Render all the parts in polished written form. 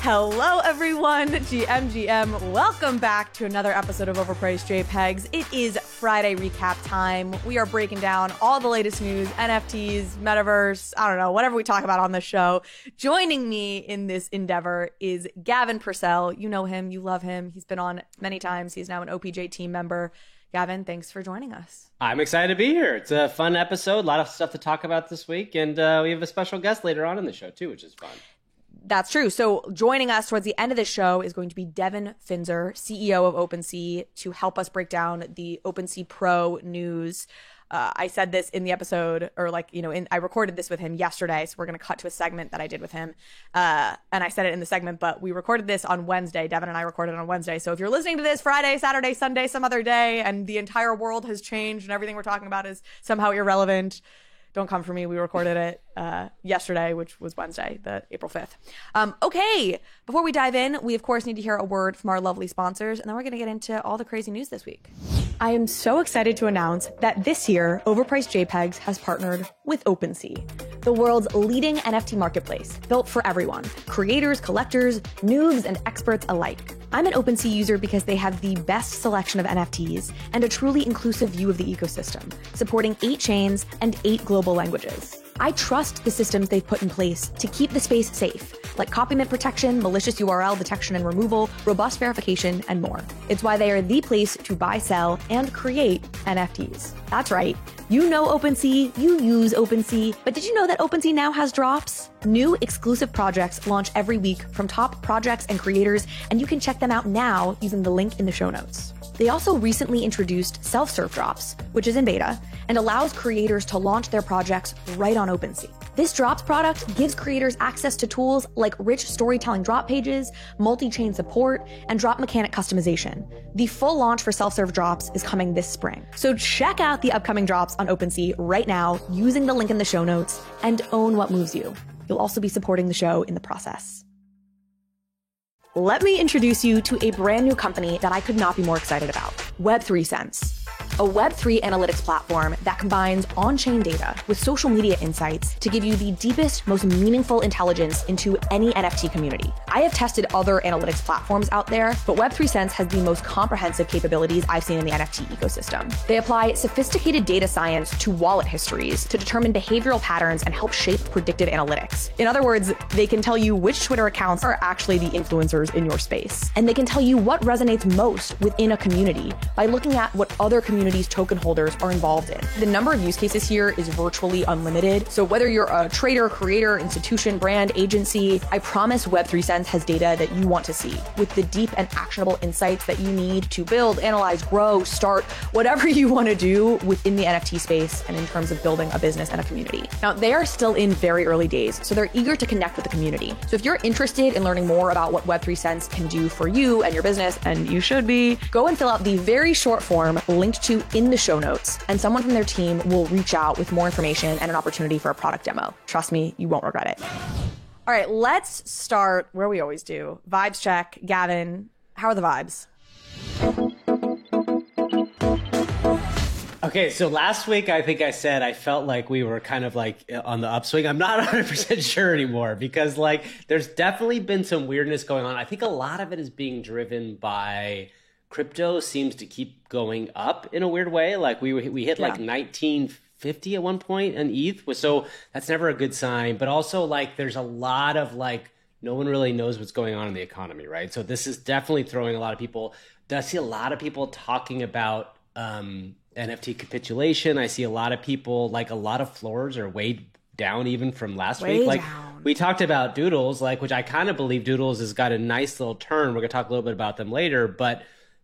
Hello everyone, GM. Welcome back to another episode of Overpriced JPEGs. It is Friday recap time. We are breaking down all the latest news, NFTs, metaverse, I don't know, whatever we talk about on the show. Joining me in this endeavor is Gavin Purcell. You know him, you love him. He's been on many times. He's now an OPJ team member. Gavin, thanks for joining us. I'm excited to be here. It's a fun episode, a lot of stuff to talk about this week, and we have a special guest later on in the show too, which is fun. That's true. So joining us towards the end of this show is going to be Devin Finzer, CEO of OpenSea, to help us break down the OpenSea Pro news. I said this in the episode, or I recorded this with him yesterday, so we're going to cut to a segment that I did with him. And I said it in the segment, but we recorded this on Wednesday. Devin and I recorded it on Wednesday. So if you're listening to this Friday, Saturday, Sunday, some other day, and the entire world has changed and everything we're talking about is somehow irrelevant, don't come for me. We recorded it yesterday, which was Wednesday, the April 5th. Okay, before we dive in, we of course need to hear a word from our lovely sponsors, and then we're going to get into all the crazy news this week. I am so excited to announce that this year, Overpriced JPEGs has partnered with OpenSea, the world's leading NFT marketplace, built for everyone, creators, collectors, noobs, and experts alike. I'm an OpenSea user because they have the best selection of NFTs and a truly inclusive view of the ecosystem, supporting 8 chains and 8 global languages. I trust the systems they've put in place to keep the space safe, like copyright protection, malicious URL detection and removal, robust verification, and more. It's why they are the place to buy, sell, and create NFTs. That's right. You know OpenSea, you use OpenSea, but did you know that OpenSea now has drops? New exclusive projects launch every week from top projects and creators, and you can check them out now using the link in the show notes. They also recently introduced self-serve drops, which is in beta, and allows creators to launch their projects right on OpenSea. This drops product gives creators access to tools like rich storytelling drop pages, multi-chain support, and drop mechanic customization. The full launch for self-serve drops is coming this spring. So check out the upcoming drops on OpenSea right now using the link in the show notes and own what moves you. You'll also be supporting the show in the process. Let me introduce you to a brand new company that I could not be more excited about, Web3 Sense. A Web3 analytics platform that combines on-chain data with social media insights to give you the deepest, most meaningful intelligence into any NFT community. I have tested other analytics platforms out there, but Web3 Sense has the most comprehensive capabilities I've seen in the NFT ecosystem. They apply sophisticated data science to wallet histories to determine behavioral patterns and help shape predictive analytics. In other words, they can tell you which Twitter accounts are actually the influencers in your space. And they can tell you what resonates most within a community by looking at what other communities token holders are involved in. The number of use cases here is virtually unlimited. So whether you're a trader, creator, institution, brand, agency, I promise Web3 Sense has data that you want to see with the deep and actionable insights that you need to build, analyze, grow, start, whatever you want to do within the NFT space and in terms of building a business and a community. Now, they are still in very early days, so they're eager to connect with the community. So if you're interested in learning more about what Web3 Sense can do for you and your business, and you should be, go and fill out the very short form linked to in the show notes, and someone from their team will reach out with more information and an opportunity for a product demo. Trust me, you won't regret it. All right, let's start where we always do. Vibes check. Gavin, how are the vibes? Okay, so last week I think I said I felt like we were kind of like on the upswing. I'm not 100% sure anymore because there's definitely been some weirdness going on. I think a lot of it is being driven by crypto seems to keep going up in a weird way. Like we hit like 1950 at one point in ETH, so that's never a good sign. But also there's a lot of no one really knows what's going on in the economy, right? So this is definitely throwing a lot of people. I see a lot of people talking about NFT capitulation. I see a lot of people a lot of floors are way down even from last week. We talked about Doodles, which I kind of believe Doodles has got a nice little turn. We're gonna talk a little bit about them later, but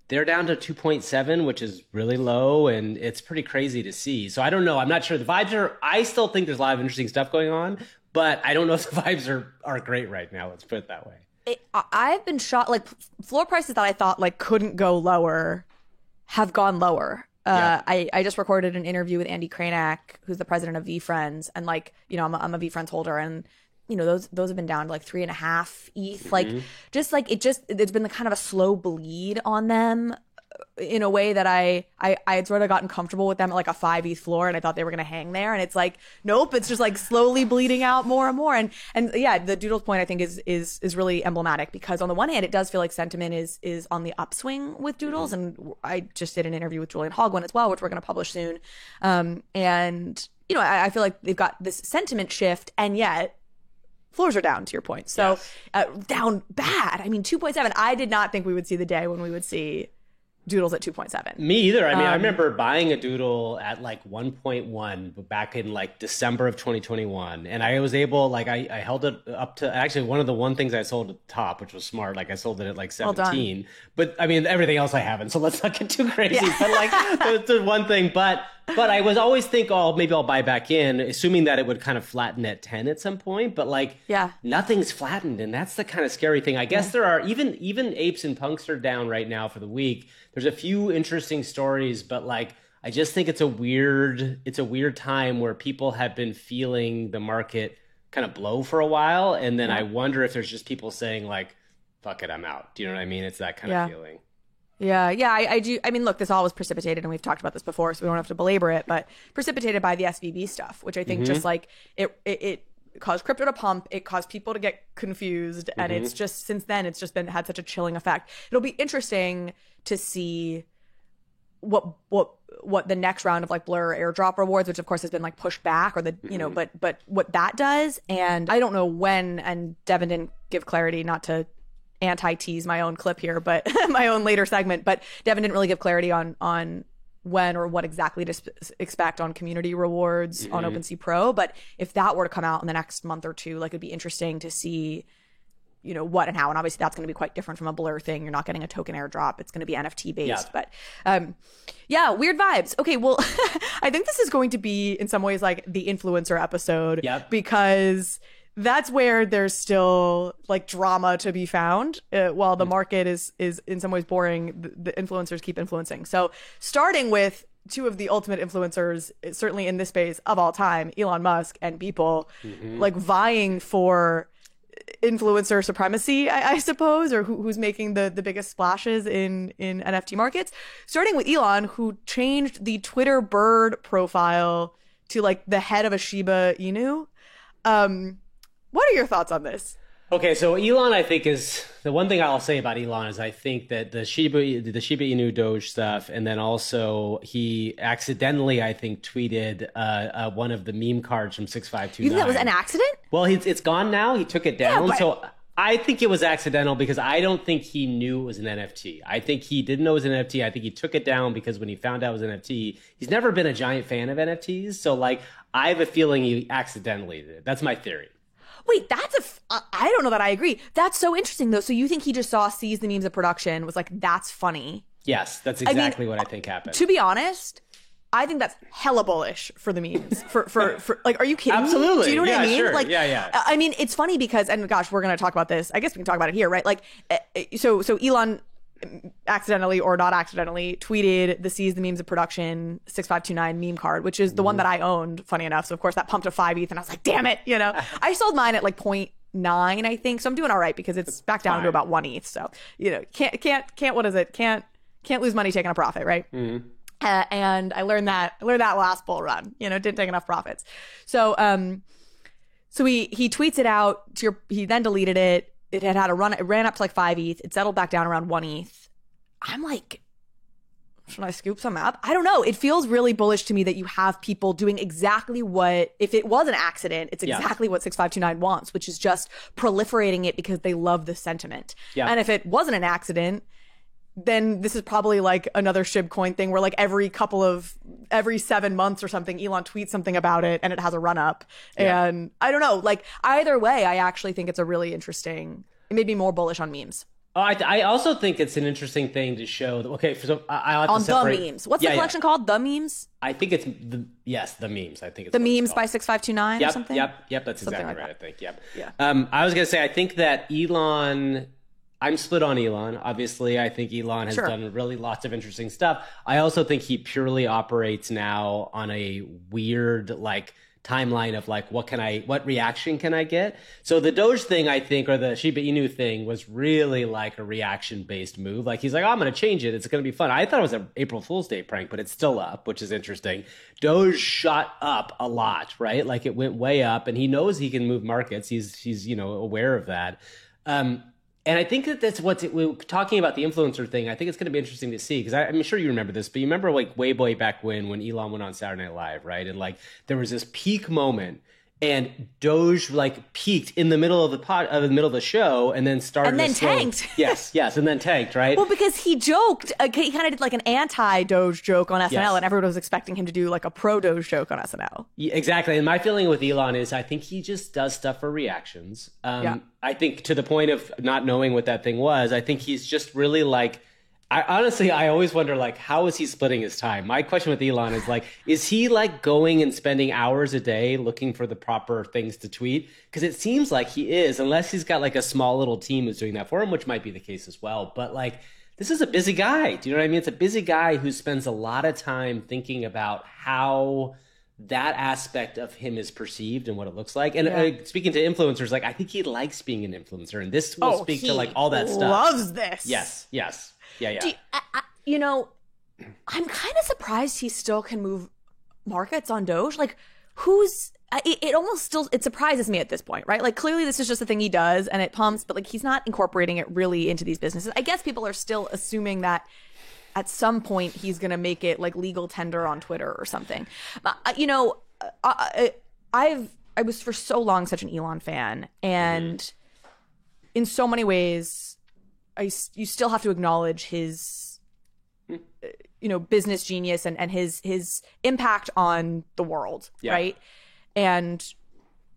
they're down to 2.7, which is really low, and it's pretty crazy to see. So I don't know. I'm not sure. The vibes are, I still think there's a lot of interesting stuff going on, but I don't know if the vibes are great right now. Let's put it that way. I've been shocked. Floor prices that I thought couldn't go lower have gone lower. Yeah. I just recorded an interview with Andy Kranak, who's the president of VeeFriends, and I'm a VeeFriends holder, and those have been down to 3.5 ETH. It's been kind of a slow bleed on them in a way that I had sort of gotten comfortable with them at like a 5 ETH floor, and I thought they were going to hang there. And it's like, nope, it's just like slowly bleeding out more and more. And yeah, the Doodles point I think is really emblematic, because on the one hand, it does feel like sentiment is on the upswing with Doodles. And I just did an interview with Julian Hogwin as well, which we're going to publish soon. And, you know, I feel like they've got this sentiment shift, and yet floors are down, to your point. So yes. Down bad. I mean, 2.7. I did not think we would see the day when we would see Doodles at 2.7. Me either. I mean, I remember buying a Doodle at like 1.1 back in like December of 2021. And I was able, like, I held it up to actually one of the one things I sold at the top, which was smart. Like, I sold it at like 17. Well, but I mean, everything else I haven't. So let's not get too crazy. Yeah. But like, the one thing. But I was always think, oh, maybe I'll buy back in, assuming that it would kind of flatten at 10 at some point. But like, nothing's flattened. And that's the kind of scary thing. I guess there are even apes and punks are down right now for the week. There's a few interesting stories, but like, I just think it's a weird time where people have been feeling the market kind of blow for a while. And then I wonder if there's just people saying like, fuck it, I'm out. Do you know what I mean? It's that kind of feeling. Yeah, I do. I mean, look, this all was precipitated, and we've talked about this before, so we don't have to belabor it, but precipitated by the SVB stuff, which I think just like it caused crypto to pump, it caused people to get confused, and it's just, since then, it's just had such a chilling effect. It'll be interesting to see what the next round of like Blur airdrop rewards, which of course has been like pushed back, or the you know, but what that does. And I don't know when, and Devin didn't give clarity, not to anti-tease my own clip here, but my own later segment, but Devin didn't really give clarity on when or what exactly to expect on community rewards on OpenSea Pro. But if that were to come out in the next month or two, like, it'd be interesting to see, you know, what and how. And obviously that's going to be quite different from a Blur thing. You're not getting a token airdrop. It's going to be NFT based, but weird vibes. Okay. Well, I think this is going to be in some ways like the influencer episode, because that's where there's still like drama to be found. While the market is in some ways boring, the influencers keep influencing. So starting with two of the ultimate influencers, certainly in this space of all time, Elon Musk and Beeple, like vying for influencer supremacy, I suppose, or who's making the biggest splashes in NFT markets. Starting with Elon, who changed the Twitter bird profile to like the head of a Shiba Inu. What are your thoughts on this? Okay, so Elon, I think, is the one thing I'll say about Elon is I think that the Shiba Inu Doge stuff, and then also he accidentally, I think, tweeted one of the meme cards from 6529. You think that was an accident? Well, it's gone now. He took it down. Yeah, so I think it was accidental, because I don't think he knew it was an NFT. I think he didn't know it was an NFT. I think he took it down because when he found out it was an NFT, he's never been a giant fan of NFTs. So like, I have a feeling he accidentally did it. That's my theory. Wait, I don't know that I agree. That's so interesting, though. So you think he just sees the memes of production, was like, that's funny? Yes, that's exactly what I think happened. To be honest, I think that's hella bullish for the memes. For like, are you kidding me? Absolutely. Do you know what I mean? Sure. Like, yeah. I mean, it's funny because, and gosh, we're going to talk about this. I guess we can talk about it here, right? Like, so Elon accidentally or not accidentally tweeted the Seize the Memes of Production 6529 meme card, which is the one that I owned, funny enough. So of course that pumped to 5 ETH, and I was like, damn it, you know. I sold mine at like 0.9, I think. So I'm doing all right because it's back down to about 1 ETH. So, you know, can't what is it? Can't lose money taking a profit, right? And I learned that last bull run, you know, didn't take enough profits. So so he tweets it out he then deleted it. It had a run. It ran up to like 5 ETH. It settled back down around 1 ETH. I'm like, should I scoop some up? I don't know. It feels really bullish to me that you have people doing exactly what, if it was an accident, it's exactly what 6529 wants, which is just proliferating it because they love the sentiment. Yeah. And if it wasn't an accident, then this is probably like another Shibcoin thing where like every 7 months or something, Elon tweets something about it and it has a run up. Yeah. And I don't know, like either way, I actually think it's a really interesting, it made me more bullish on memes. Oh, I also think it's an interesting thing to show that, okay, so I'll have on to separate. The memes. What's the collection called? The Memes? I think it's the memes. I think it's the memes by 6529 or something? Yep. That's something exactly like right, that. I think. Yep. Yeah. I was going to say, I think that Elon, I'm split on Elon. Obviously, I think Elon has done really lots of interesting stuff. I also think he purely operates now on a weird, like, timeline of like what reaction can I get? So the Doge thing, I think, or the Shiba Inu thing was really like a reaction based move. Like he's like, oh, I'm going to change it. It's going to be fun. I thought it was an April Fool's Day prank, but it's still up, which is interesting. Doge shot up a lot, right? Like it went way up, and he knows he can move markets. He's aware of that. And I think that's we're talking about the influencer thing. I think it's going to be interesting to see, because I'm sure you remember this, but you remember like way back when Elon went on Saturday Night Live, right? And like there was this peak moment, and Doge like peaked in the middle of the show, and then started and then tanked. Yes, and then tanked, right? Well, because he joked, he kind of did like an anti-Doge joke on SNL, Yes. and everyone was expecting him to do like a pro-Doge joke on SNL. Yeah, exactly. And my feeling with Elon is I think he just does stuff for reactions. I think to the point of not knowing what that thing was, I think he's just really like, I always wonder, like, how is he splitting his time? My question with Elon is like, is he like going and spending hours a day looking for the proper things to tweet? Because it seems like he is, unless he's got like a small little team who's doing that for him, which might be the case as well. But like, this is a busy guy. Do you know what I mean? It's a busy guy who spends a lot of time thinking about how that aspect of him is perceived and what it looks like. And speaking to influencers, like I think he likes being an influencer, and this will speak to like all that stuff. Loves this. Yes. Yeah. I'm kind of surprised he still can move markets on Doge. Like, it surprises me at this point, right? Like, clearly this is just a thing he does and it pumps, but like he's not incorporating it really into these businesses. I guess people are still assuming that at some point he's going to make it like legal tender on Twitter or something. I was for so long such an Elon fan, and in so many ways, you still have to acknowledge his, business genius and his impact on the world, right? And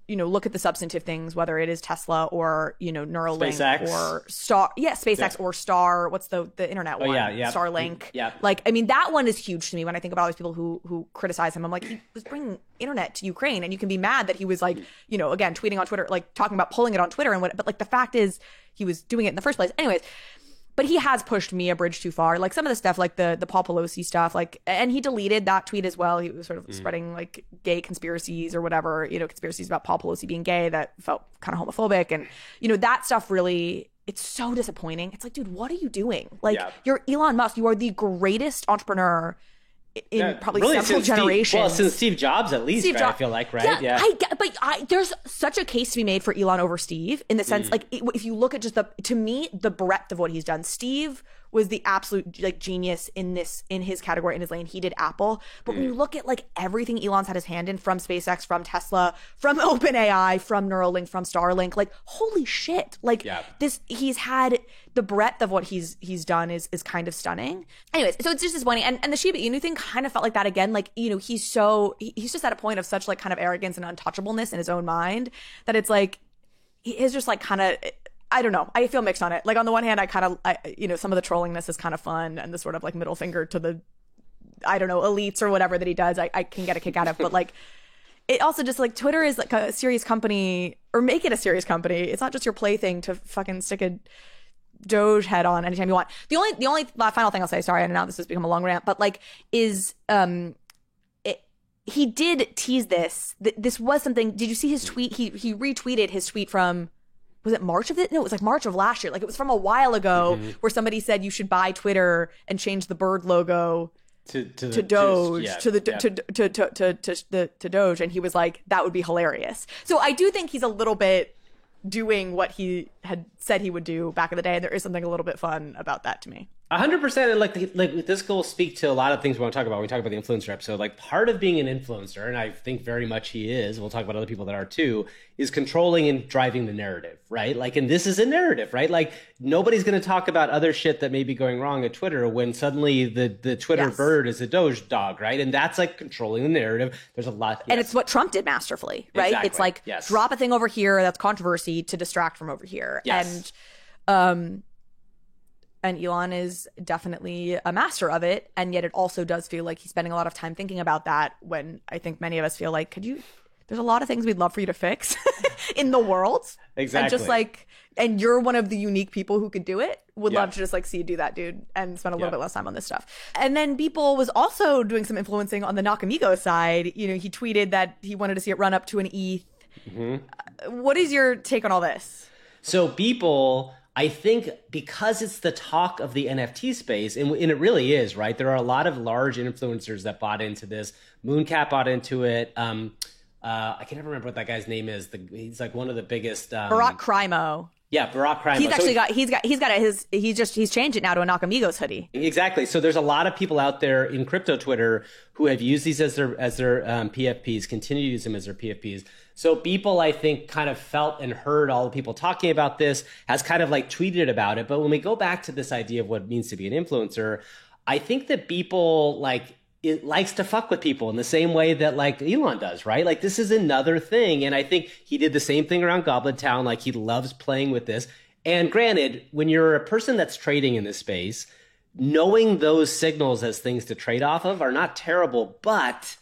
look at the substantive things, whether it is Tesla or Neuralink SpaceX. or SpaceX or Star. What's the internet one? Starlink. Yeah. Like, I mean, that one is huge to me. When I think about all these people who criticize him, I'm like, he was bringing internet to Ukraine, and you can be mad that he was like, again, tweeting on Twitter, like talking about pulling it on Twitter and what. But like the fact is, he was doing it in the first place. Anyways. But he has pushed me a bridge too far. Like some of the stuff, like the Paul Pelosi stuff, like, and he deleted that tweet as well. He was sort of spreading like gay conspiracies or whatever, conspiracies about Paul Pelosi being gay that felt kind of homophobic. And, that stuff really, it's so disappointing. It's like, dude, what are you doing? Like, you're Elon Musk. You are the greatest entrepreneur in probably really several generations. Since Steve Jobs, at least, I feel like, right? Yeah. But there's such a case to be made for Elon over Steve in the sense, like, if you look at just to me, the breadth of what he's done. Steve was the absolute like genius in his category, in his lane. He did Apple. But when you look at like everything Elon's had his hand in, from SpaceX, from Tesla, from OpenAI, from Neuralink, from Starlink, like, holy shit. Like he's had the breadth of what he's done is kind of stunning. Anyways, so it's just disappointing. And the Shiba Inu thing kind of felt like that again. Like, he's just at a point of such like kind of arrogance and untouchableness in his own mind that it's like, he is just like kind of, I don't know. I feel mixed on it. Like, on the one hand, some of the trollingness is kind of fun, and the sort of like middle finger to the, I don't know, elites or whatever that he does, I can get a kick out of. But like, it also just like, Twitter is like a serious company, or make it a serious company. It's not just your plaything to fucking stick a Doge head on anytime you want. The only final thing I'll say, sorry, I know this has become a long rant, but like, is he did tease this. This was something. Did you see his tweet? He retweeted his tweet from, was it March of it? No, it was like March of last year. Like, it was from a while ago, where somebody said you should buy Twitter and change the bird logo to Doge, to Doge, and he was like, that would be hilarious. So I do think he's a little bit doing what he had said he would do back in the day, and there is something a little bit fun about that to me. 100%. And like this will speak to a lot of things we want to talk about when we talk about the influencer episode. Like, part of being an influencer, and I think very much he is, we'll talk about other people that are too, is controlling and driving the narrative, right? Like, and this is a narrative, right? Like, nobody's going to talk about other shit that may be going wrong at Twitter when suddenly the Twitter bird is a Doge dog, right? And that's like controlling the narrative. There's a lot. And it's what Trump did masterfully, right? Exactly. It's like, drop a thing over here that's controversy to distract from over here. Yes. And Elon is definitely a master of it. And yet it also does feel like he's spending a lot of time thinking about that, when I think many of us feel like, there's a lot of things we'd love for you to fix in the world. Exactly. And just like, and you're one of the unique people who could do it. Would Yeah. love to just like see you do that, dude, and spend a little bit less time on this stuff. And then Beeple was also doing some influencing on the Nakamigos side. You know, he tweeted that he wanted to see it run up to an ETH. What is your take on all this? So Beeple, I think because it's the talk of the NFT space, and it really is, right? There are a lot of large influencers that bought into this. Mooncat bought into it. I can't remember what that guy's name is. He's like one of the biggest. Barack Crimo. Yeah, Barack Crimo. He's actually he's changed it now to a Nakamigos hoodie. Exactly. So there's a lot of people out there in crypto Twitter who have used these as their PFPs, continue to use them as their PFPs. So Beeple, I think, kind of felt and heard all the people talking about this, has kind of like tweeted about it. But when we go back to this idea of what it means to be an influencer, I think that Beeple it likes to fuck with people in the same way that like Elon does, right? Like this is another thing. And I think he did the same thing around Goblin Town. Like he loves playing with this. And granted, when you're a person that's trading in this space, knowing those signals as things to trade off of are not terrible, but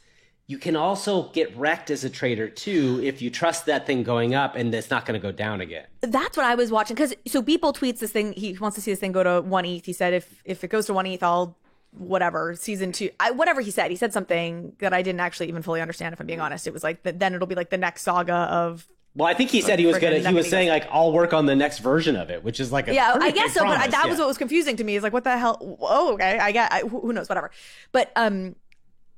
you can also get wrecked as a trader too if you trust that thing going up and it's not going to go down again. That's what I was watching. Because so Beeple tweets this thing. He wants to see this thing go to 1 ETH. He said if it goes to 1 ETH, I'll whatever season 2, whatever he said something that I didn't actually even fully understand, if I'm being honest. It was like then it'll be like the next saga of. Well, I think he said he was saying like I'll work on the next version of it, which is like I guess so. Promise. But that was what was confusing to me. Is like, what the hell? Oh, okay, I get. Who knows? Whatever. But and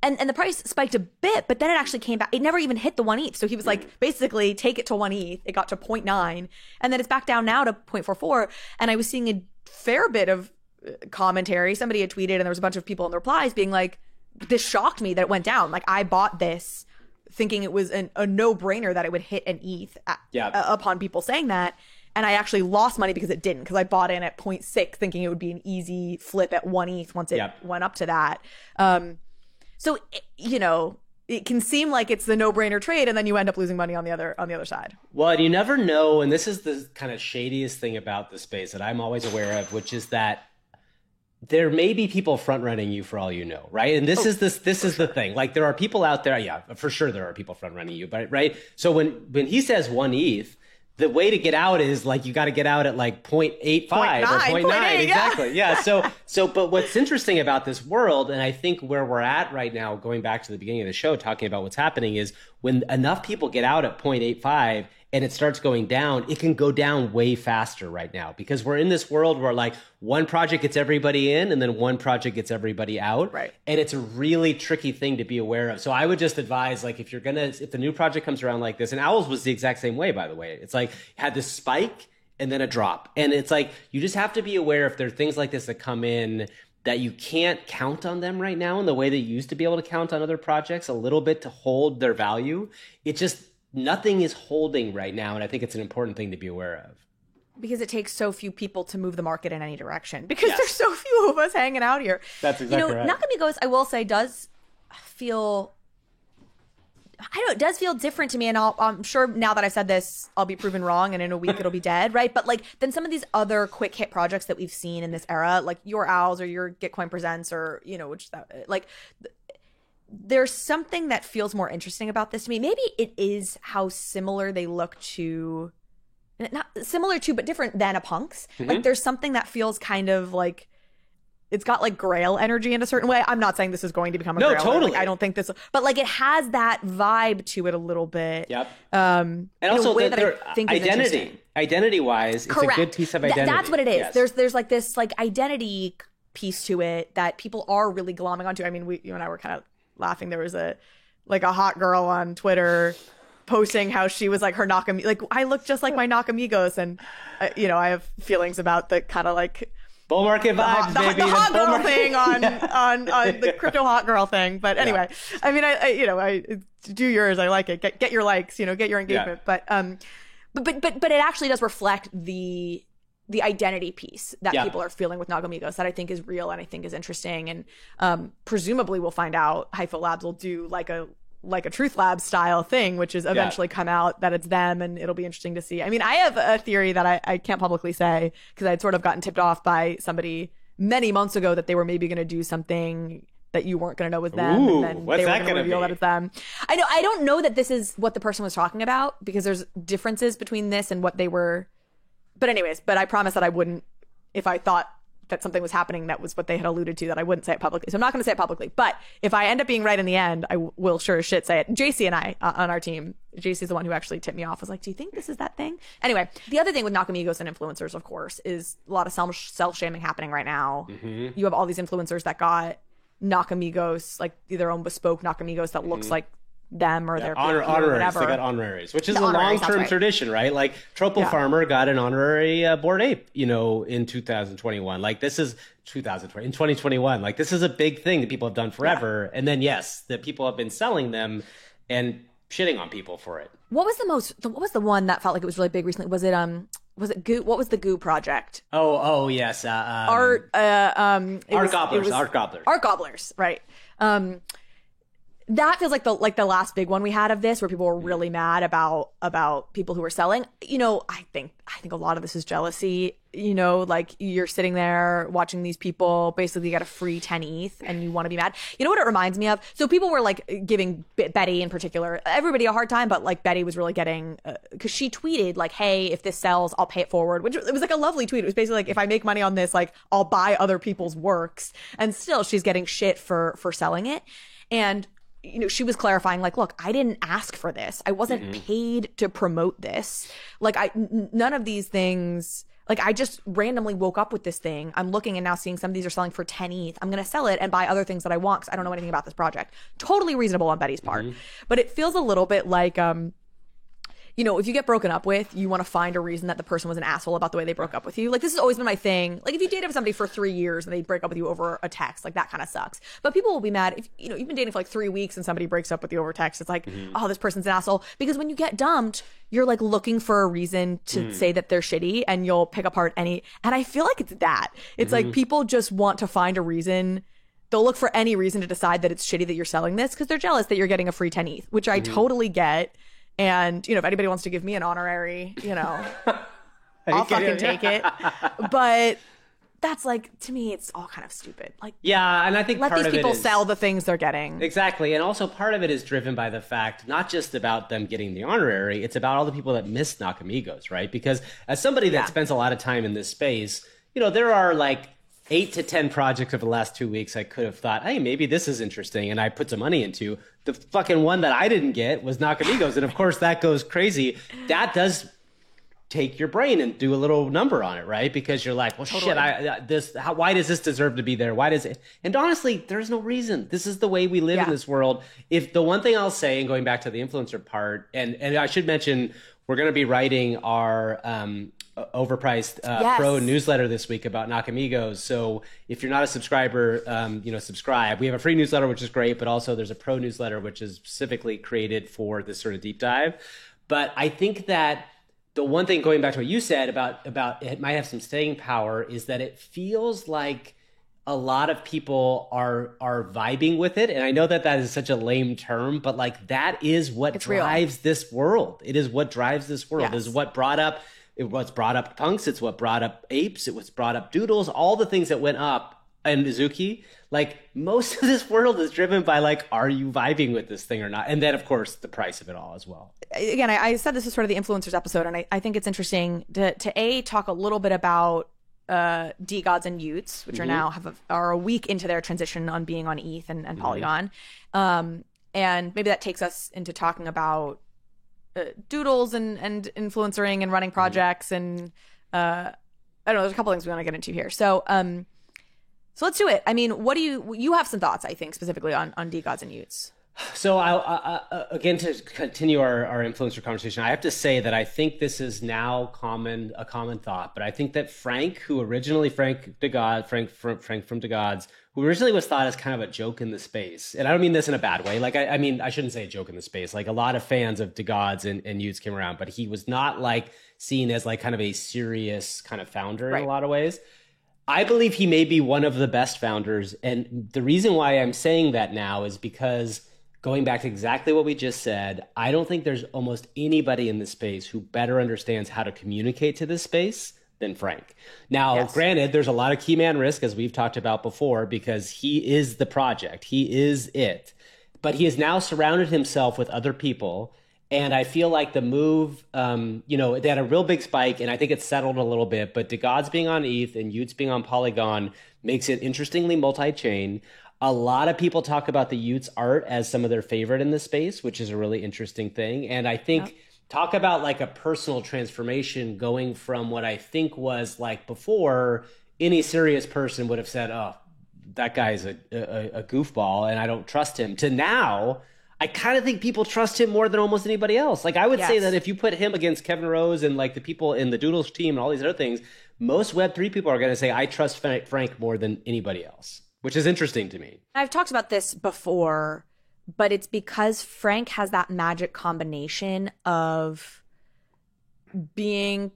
the price spiked a bit, but then it actually came back. It never even hit the 1 ETH. So he was like, basically, take it to 1 ETH. It got to 0.9, and then it's back down now to 0.44. And I was seeing a fair bit of commentary. Somebody had tweeted, and there was a bunch of people in the replies being like, this shocked me that it went down. Like, I bought this thinking it was a no-brainer that it would hit an ETH upon people saying that. And I actually lost money because it didn't, because I bought in at 0.6 thinking it would be an easy flip at 1 ETH once it went up to that. So, you know, it can seem like it's the no-brainer trade, and then you end up losing money on the other side. Well, and you never know, and this is the kind of shadiest thing about the space that I'm always aware of, which is that there may be people front running you for all you know, right? And this is the thing. Like there are people out there, yeah, for sure there are people front running you, but right. So when he says 1 ETH, the way to get out is like you got to get out at like 0.85 or 0.9. Exactly. Yeah. So but what's interesting about this world, and I think where we're at right now, going back to the beginning of the show, talking about what's happening, is when enough people get out at 0.85 and it starts going down, it can go down way faster right now, because we're in this world where like one project gets everybody in and then one project gets everybody out. Right. And it's a really tricky thing to be aware of. So I would just advise, like, if the new project comes around like this, and Owls was the exact same way, by the way, it's like had this spike and then a drop. And it's like, you just have to be aware if there are things like this that come in that you can't count on them right now in the way that you used to be able to count on other projects a little bit to hold their value. It just, nothing is holding right now, and I think it's an important thing to be aware of. Because it takes so few people to move the market in any direction. Because there's so few of us hanging out here. That's exactly right. Nakamigos, I will say, does feel different to me. And I'm sure now that I've said this, I'll be proven wrong, and in a week it'll be dead, right? But like, than some of these other quick hit projects that we've seen in this era, like your Owls or your Gitcoin Presents, or, you know, there's something that feels more interesting about this to me. Maybe it is how similar they look to, not similar to, but different than a Punks. Mm-hmm. Like there's something that feels kind of like, it's got like Grail energy in a certain way. I'm not saying this is going to become a Grail. No, totally. Like, I don't think this, but like it has that vibe to it a little bit. Yep. And also identity wise, it's correct. A good piece of identity. That's what it is. Yes. There's like this like identity piece to it that people are really glomming onto. I mean, you and I were kind of laughing. There was a hot girl on Twitter posting how she was like her Nakamigos, like I look just like my Nakamigos, and you know, I have feelings about the kind of like bull market vibes, the hot girl thing on the crypto hot girl thing. But anyway, I mean, I do yours. I like it. Get your likes, you know, get your engagement. But it actually does reflect the identity piece that people are feeling with Nakamigos that I think is real and I think is interesting. And presumably we'll find out Hypho Labs will do like a Truth Labs style thing, which is eventually come out that it's them, and it'll be interesting to see. I mean, I have a theory that I can't publicly say because I'd sort of gotten tipped off by somebody many months ago that they were maybe going to do something that you weren't going to know was them. Ooh, and then what's they were that going to gonna reveal be? that it's them. I don't know that this is what the person was talking about because there's differences between this and what they were. But anyways, I promise that I wouldn't, if I thought that something was happening that was what they had alluded to, that I wouldn't say it publicly. So I'm not going to say it publicly. But if I end up being right in the end, I will sure as shit say it. JC and I on our team, JC is the one who actually tipped me off, was like, do you think this is that thing? Anyway, the other thing with Nakamigos and influencers, of course, is a lot of self-shaming happening right now. You have all these influencers that got Nakamigos, like their own bespoke Nakamigos that looks like them or their honoraries. or whatever. They got honoraries, which is The a honoraries, long-term that's right. tradition, right? Like Tropal Farmer got an honorary Bored Ape, in 2021. Like this is 2020 in 2021. Like this is a big thing that people have done forever. And then yes, that people have been selling them and shitting on people for it. What was the one that felt like it was really big recently? Was it Goo? What was the Goo project? Oh yes. Art Gobblers. Art Gobblers, right. That feels like the last big one we had of this, where people were really mad about people who were selling. I think a lot of this is jealousy. Like you're sitting there watching these people basically get a free 10 ETH and you want to be mad. You know what it reminds me of? So people were like giving Betty in particular, everybody a hard time, but like Betty was really getting, because she tweeted like, hey, if this sells, I'll pay it forward, which it was like a lovely tweet. It was basically like, if I make money on this, like I'll buy other people's works. And still she's getting shit for selling it. And she was clarifying, like, look, I didn't ask for this. I wasn't paid to promote this. Like, none of these things, like, I just randomly woke up with this thing. I'm looking and now seeing some of these are selling for 10 ETH. I'm going to sell it and buy other things that I want because I don't know anything about this project. Totally reasonable on Betty's part. But it feels a little bit like, if you get broken up with, you want to find a reason that the person was an asshole about the way they broke up with you. Like, this has always been my thing. Like, if you dated somebody for 3 years and they break up with you over a text, like, that kind of sucks. But people will be mad if, you've been dating for like 3 weeks and somebody breaks up with you over text. It's like, oh, this person's an asshole. Because when you get dumped, you're like looking for a reason to say that they're shitty, and you'll pick apart any. And I feel like it's that. It's like people just want to find a reason. They'll look for any reason to decide that it's shitty that you're selling this because they're jealous that you're getting a free 10 ETH, which I totally get. And, if anybody wants to give me an honorary, I'll fucking take it. But that's like, to me, it's all kind of stupid. Like, yeah, and I think let part these of it people is, sell the things they're getting. Exactly. And also part of it is driven by the fact, not just about them getting the honorary, it's about all the people that miss Nakamigos, right? Because as somebody that spends a lot of time in this space, there are like 8 to 10 projects over the last 2 weeks I could have thought, hey, maybe this is interesting, and I put some money into. The fucking one that I didn't get was Nakamigos, and of course that goes crazy. That does take your brain and do a little number on it, right? Because you're like, well, Totally. shit, why does this deserve to be there? Why does it? And honestly, there's no reason. This is the way we live in this world. If the one thing I'll say, and going back to the influencer part, and I should mention, we're going to be writing our overpriced pro newsletter this week about Nakamigos. So if you're not a subscriber, subscribe. We have a free newsletter, which is great, but also there's a pro newsletter, which is specifically created for this sort of deep dive. But I think that the one thing, going back to what you said about it might have some staying power, is that it feels like a lot of people are vibing with it. And I know that is such a lame term, but like that is what drives this world. It is what drives this world. It is what brought up punks. It's what brought up apes. It was brought up doodles. All the things that went up and Mizuki. Like most of this world is driven by like, are you vibing with this thing or not? And then of course the price of it all as well. Again, I said this is sort of the influencers episode, and I think it's interesting to talk a little bit about DeGods and Utes, which are now are a week into their transition on being on ETH and Polygon, and maybe that takes us into talking about doodles and influencering and running projects, and I don't know, there's a couple things we want to get into here. So let's do it. I mean, what do you have some thoughts, I think, specifically on DeGods and Utes? So again, to continue our influencer conversation, I have to say that I think this is now a common thought, but I think that Frank from DeGods, who originally was thought as kind of a joke in the space, and I don't mean this in a bad way. Like, I mean, I shouldn't say a joke in the space. Like, a lot of fans of DeGods and Utes came around, but he was not like seen as like kind of a serious kind of founder in a lot of ways. I believe he may be one of the best founders. And the reason why I'm saying that now is because, going back to exactly what we just said, I don't think there's almost anybody in this space who better understands how to communicate to this space than Frank. Now, granted, there's a lot of key man risk, as we've talked about before, because he is the project. He is it. But he has now surrounded himself with other people. And I feel like the move, they had a real big spike, and I think it's settled a little bit. But DeGods being on ETH and Utes being on Polygon makes it interestingly multi-chain. A lot of people talk about the Utes art as some of their favorite in the space, which is a really interesting thing. And I think talk about like a personal transformation going from what I think was like before, any serious person would have said, oh, that guy's a goofball and I don't trust him, to now I kind of think people trust him more than almost anybody else. Like I would say that if you put him against Kevin Rose and like the people in the Doodles team and all these other things, most Web3 people are going to say, I trust Frank more than anybody else, which is interesting to me. I've talked about this before, but it's because Frank has that magic combination of being,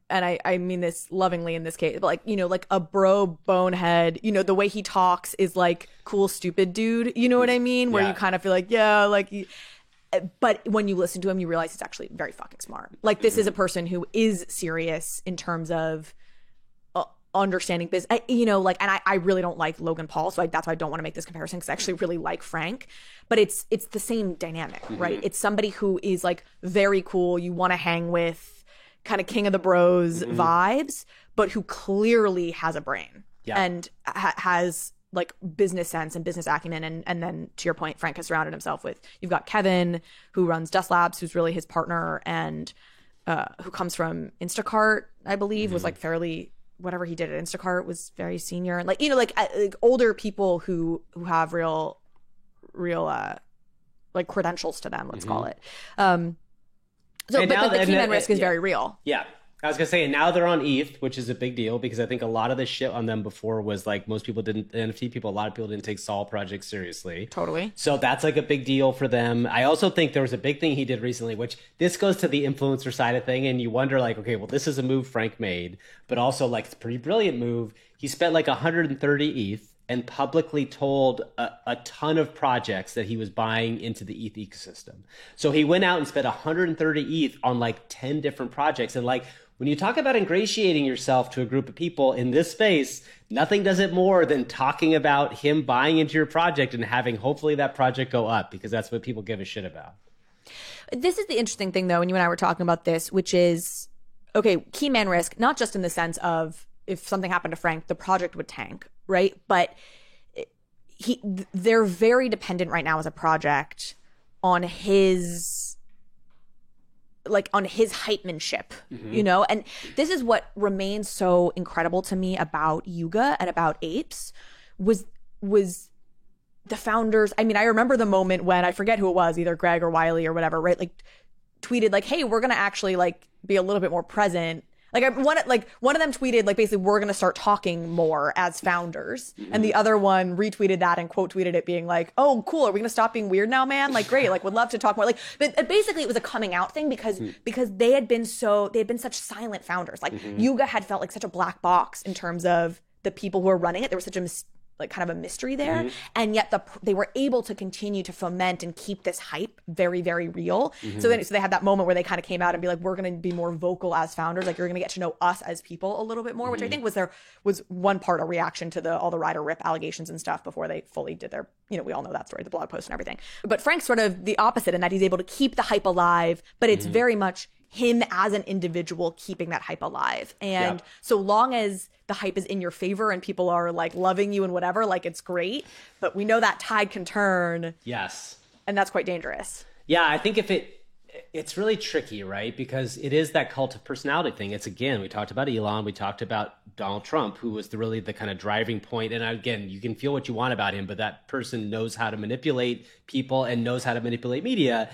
and I mean this lovingly in this case, but like, like a bro bonehead, the way he talks is like cool, stupid dude. You know what I mean? Where you kind of feel like, but when you listen to him, you realize he's actually very fucking smart. Like this is a person who is serious in terms of understanding business, and I really don't like Logan Paul, so that's why I don't want to make this comparison, because I actually really like Frank, but it's the same dynamic, right? It's somebody who is like very cool, you want to hang with, kind of king of the bros vibes, but who clearly has a brain and has like business sense and business acumen, and then to your point, Frank has surrounded himself with, you've got Kevin who runs Dust Labs, who's really his partner, and who comes from Instacart, I believe, was like fairly, whatever he did at Instacart was very senior, and like like older people who have real like credentials to them, let's call it. But the key man risk is very real. Yeah, I was gonna say, and now they're on ETH, which is a big deal, because I think a lot of the shit on them before was like most people didn't, NFT people, a lot of people didn't take Sol projects seriously. Totally. So that's like a big deal for them. I also think there was a big thing he did recently, which this goes to the influencer side of thing, and you wonder like, okay, well, this is a move Frank made, but also like it's a pretty brilliant move. He spent like 130 ETH and publicly told a ton of projects that he was buying into the ETH ecosystem. So he went out and spent 130 ETH on like 10 different projects. And like, when you talk about ingratiating yourself to a group of people in this space, nothing does it more than talking about him buying into your project and having hopefully that project go up, because that's what people give a shit about. This is the interesting thing, though, and you and I were talking about this, which is, okay, key man risk, not just in the sense of if something happened to Frank, the project would tank, right? But they're very dependent right now as a project on his hypemanship, and this is what remains so incredible to me about Yuga and about Apes was the founders. I mean, I remember the moment when, I forget who it was, either Greg or Wiley or whatever, right? Like tweeted like, hey, we're going to actually like be a little bit more present. One of them tweeted like, basically, we're going to start talking more as founders. And the other one retweeted that and quote tweeted it being like, oh, cool. Are we going to stop being weird now, man? Like, great. Like, would love to talk more. Like, but basically it was a coming out thing because they had been such silent founders. Like Yuga had felt like such a black box in terms of the people who were running it. There was such a kind of a mystery there, and yet they were able to continue to foment and keep this hype very, very real. So they had that moment where they kind of came out and be like, we're going to be more vocal as founders, like you're going to get to know us as people a little bit more, which I think was one part a reaction to all the Ryder Rip allegations and stuff before they fully did their, we all know that story, the blog post and everything. But Frank's sort of the opposite in that he's able to keep the hype alive, but it's very much him as an individual keeping that hype alive. And so long as the hype is in your favor and people are like loving you and whatever, like it's great. But we know that tide can turn. Yes. And that's quite dangerous. Yeah, I think it's really tricky, right? Because it is that cult of personality thing. It's, again, we talked about Elon, we talked about Donald Trump, who was really the kind of driving point. And again, you can feel what you want about him, but that person knows how to manipulate people and knows how to manipulate media.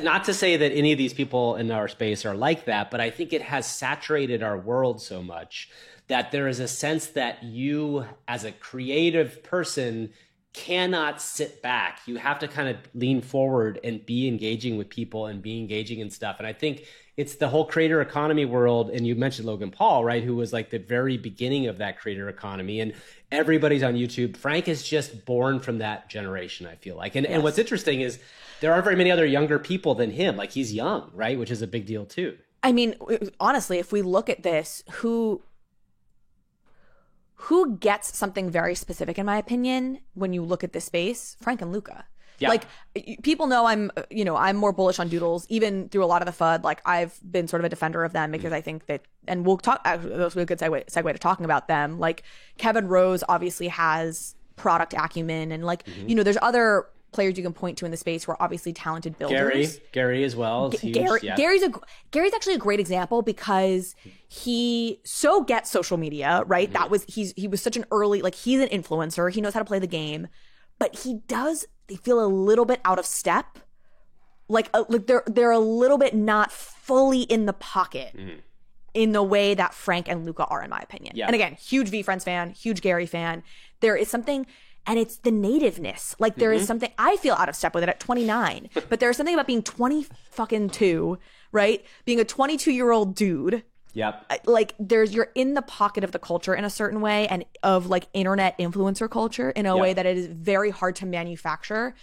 Not to say that any of these people in our space are like that, but I think it has saturated our world so much that there is a sense that you, as a creative person, cannot sit back. You have to kind of lean forward and be engaging with people and be engaging in stuff. And I think it's the whole creator economy world. And you mentioned Logan Paul, right? Who was like the very beginning of that creator economy. And everybody's on YouTube. Frank is just born from that generation, I feel like. And what's interesting is there aren't very many other younger people than him. Like, he's young, right? Which is a big deal too. I mean, honestly, if we look at this, who gets something very specific, in my opinion, when you look at this space? Frank and Luka. Yeah. Like, people know I'm more bullish on Doodles, even through a lot of the FUD. Like, I've been sort of a defender of them because I think that, and we'll talk, that was a good segue to talking about them. Like, Kevin Rose obviously has product acumen, and like, there's other players you can point to in the space who are obviously talented builders. Gary as well. Gary's actually a great example because he so gets social media, right? He was such an early, like, he's an influencer. He knows how to play the game, but they feel a little bit out of step. Like they're a little bit not fully in the pocket in the way that Frank and Luka are, in my opinion. Yeah. And again, huge VeeFriends fan, huge Gary fan. There is something, and it's the nativeness. Like, there is something, I feel out of step with it at 29, but there's something about being 22, right? Being a 22-year-old dude. Yep. Like, you're in the pocket of the culture in a certain way, and of like internet influencer culture in a way that it is very hard to manufacture,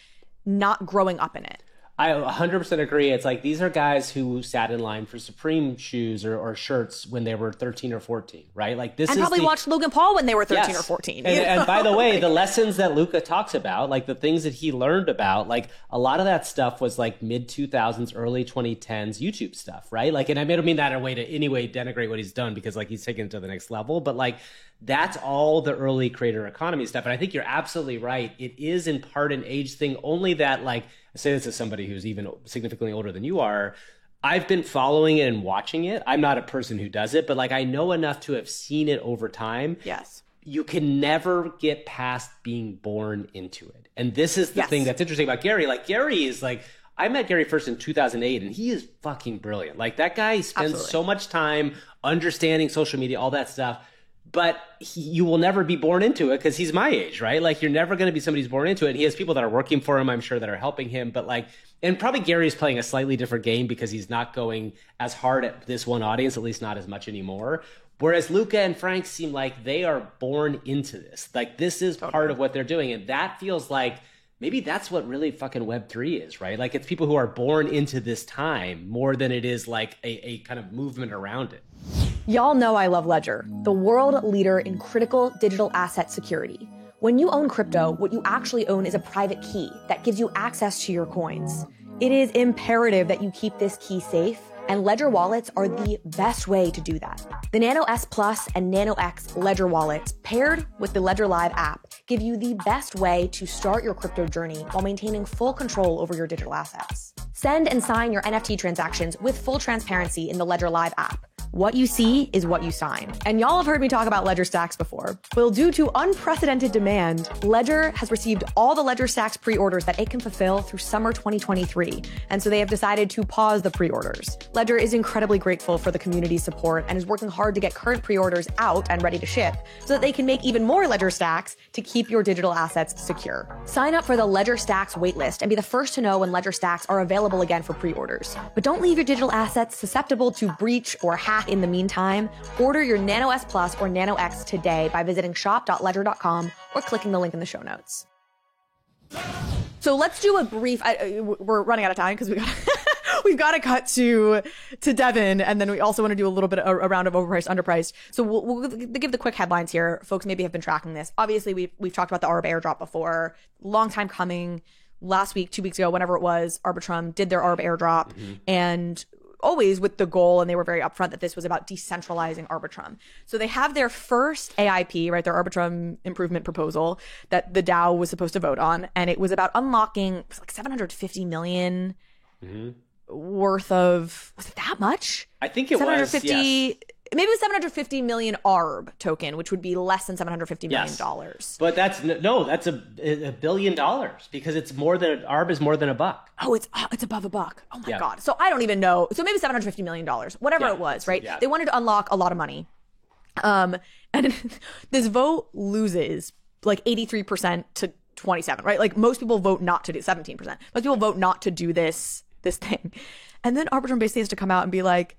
not growing up in it. I 100% agree. It's like, these are guys who sat in line for Supreme shoes or shirts when they were 13 or 14, right? Like, this, and probably watched Logan Paul when they were 13 or 14. And by the way, the lessons that Luka talks about, like the things that he learned about, like a lot of that stuff was like mid 2000s, early 2010s YouTube stuff, right? Like, and I don't mean that in a way to anyway denigrate what he's done, because like he's taken it to the next level, but like, that's all the early creator economy stuff. And I think you're absolutely right. It is in part an age thing, only that, like, I say this as somebody who's even significantly older than you are. I've been following it and watching it. I'm not a person who does it, but like, I know enough to have seen it over time. Yes. You can never get past being born into it. And this is the thing that's interesting about Gary. Like, Gary is like, I met Gary first in 2008, and he is fucking brilliant. Like, that guy spends so much time understanding social media, all that stuff. But you will never be born into it because he's my age, right? Like, you're never going to be somebody who's born into it. And he has people that are working for him, I'm sure, that are helping him. But like, and probably Gary's playing a slightly different game because he's not going as hard at this one audience, at least not as much anymore. Whereas Luka and Frank seem like they are born into this. Like, this is part of what they're doing. And that feels like maybe that's what really fucking Web3 is, right? Like, it's people who are born into this time more than it is like a kind of movement around it. Y'all know I love Ledger, the world leader in critical digital asset security. When you own crypto, what you actually own is a private key that gives you access to your coins. It is imperative that you keep this key safe, and Ledger wallets are the best way to do that. The Nano S Plus and Nano X Ledger wallets, paired with the Ledger Live app, give you the best way to start your crypto journey while maintaining full control over your digital assets. Send and sign your NFT transactions with full transparency in the Ledger Live app. What you see is what you sign. And y'all have heard me talk about Ledger Stacks before. Well, due to unprecedented demand, Ledger has received all the Ledger Stacks pre-orders that it can fulfill through summer 2023. And so they have decided to pause the pre-orders. Ledger is incredibly grateful for the community's support and is working hard to get current pre-orders out and ready to ship so that they can make even more Ledger Stacks to keep your digital assets secure. Sign up for the Ledger Stacks waitlist and be the first to know when Ledger Stacks are available again for pre-orders. But don't leave your digital assets susceptible to breach or hack in the meantime. Order your Nano S Plus or Nano X today by visiting shop.ledger.com or clicking the link in the show notes. So let's do a brief, we're running out of time because we've got to cut to Devin, and then we also want to do a little bit a round of overpriced, underpriced. So we'll give the quick headlines here. Folks maybe have been tracking this. Obviously, we've talked about the ARB airdrop before. Long time coming. Last week, 2 weeks ago, whenever it was, Arbitrum did their ARB airdrop, and always with the goal, and they were very upfront that this was about decentralizing Arbitrum. So they have their first AIP, right, their Arbitrum improvement proposal that the DAO was supposed to vote on, and it was about unlocking, it was like 750 million worth of, was it that much? I think it was, yes. Maybe it was 750 million ARB token, which would be less than $750 million. But that's $1 billion because it's more than, ARB is more than $1. Oh, it's above $1. Oh my God. So I don't even know. So maybe $750 million, whatever it was, right? Yeah. They wanted to unlock a lot of money. And this vote loses like 83% to 27, right? Like most people vote not to do 17%. Most people vote not to do this thing. And then Arbitrum basically has to come out and be like,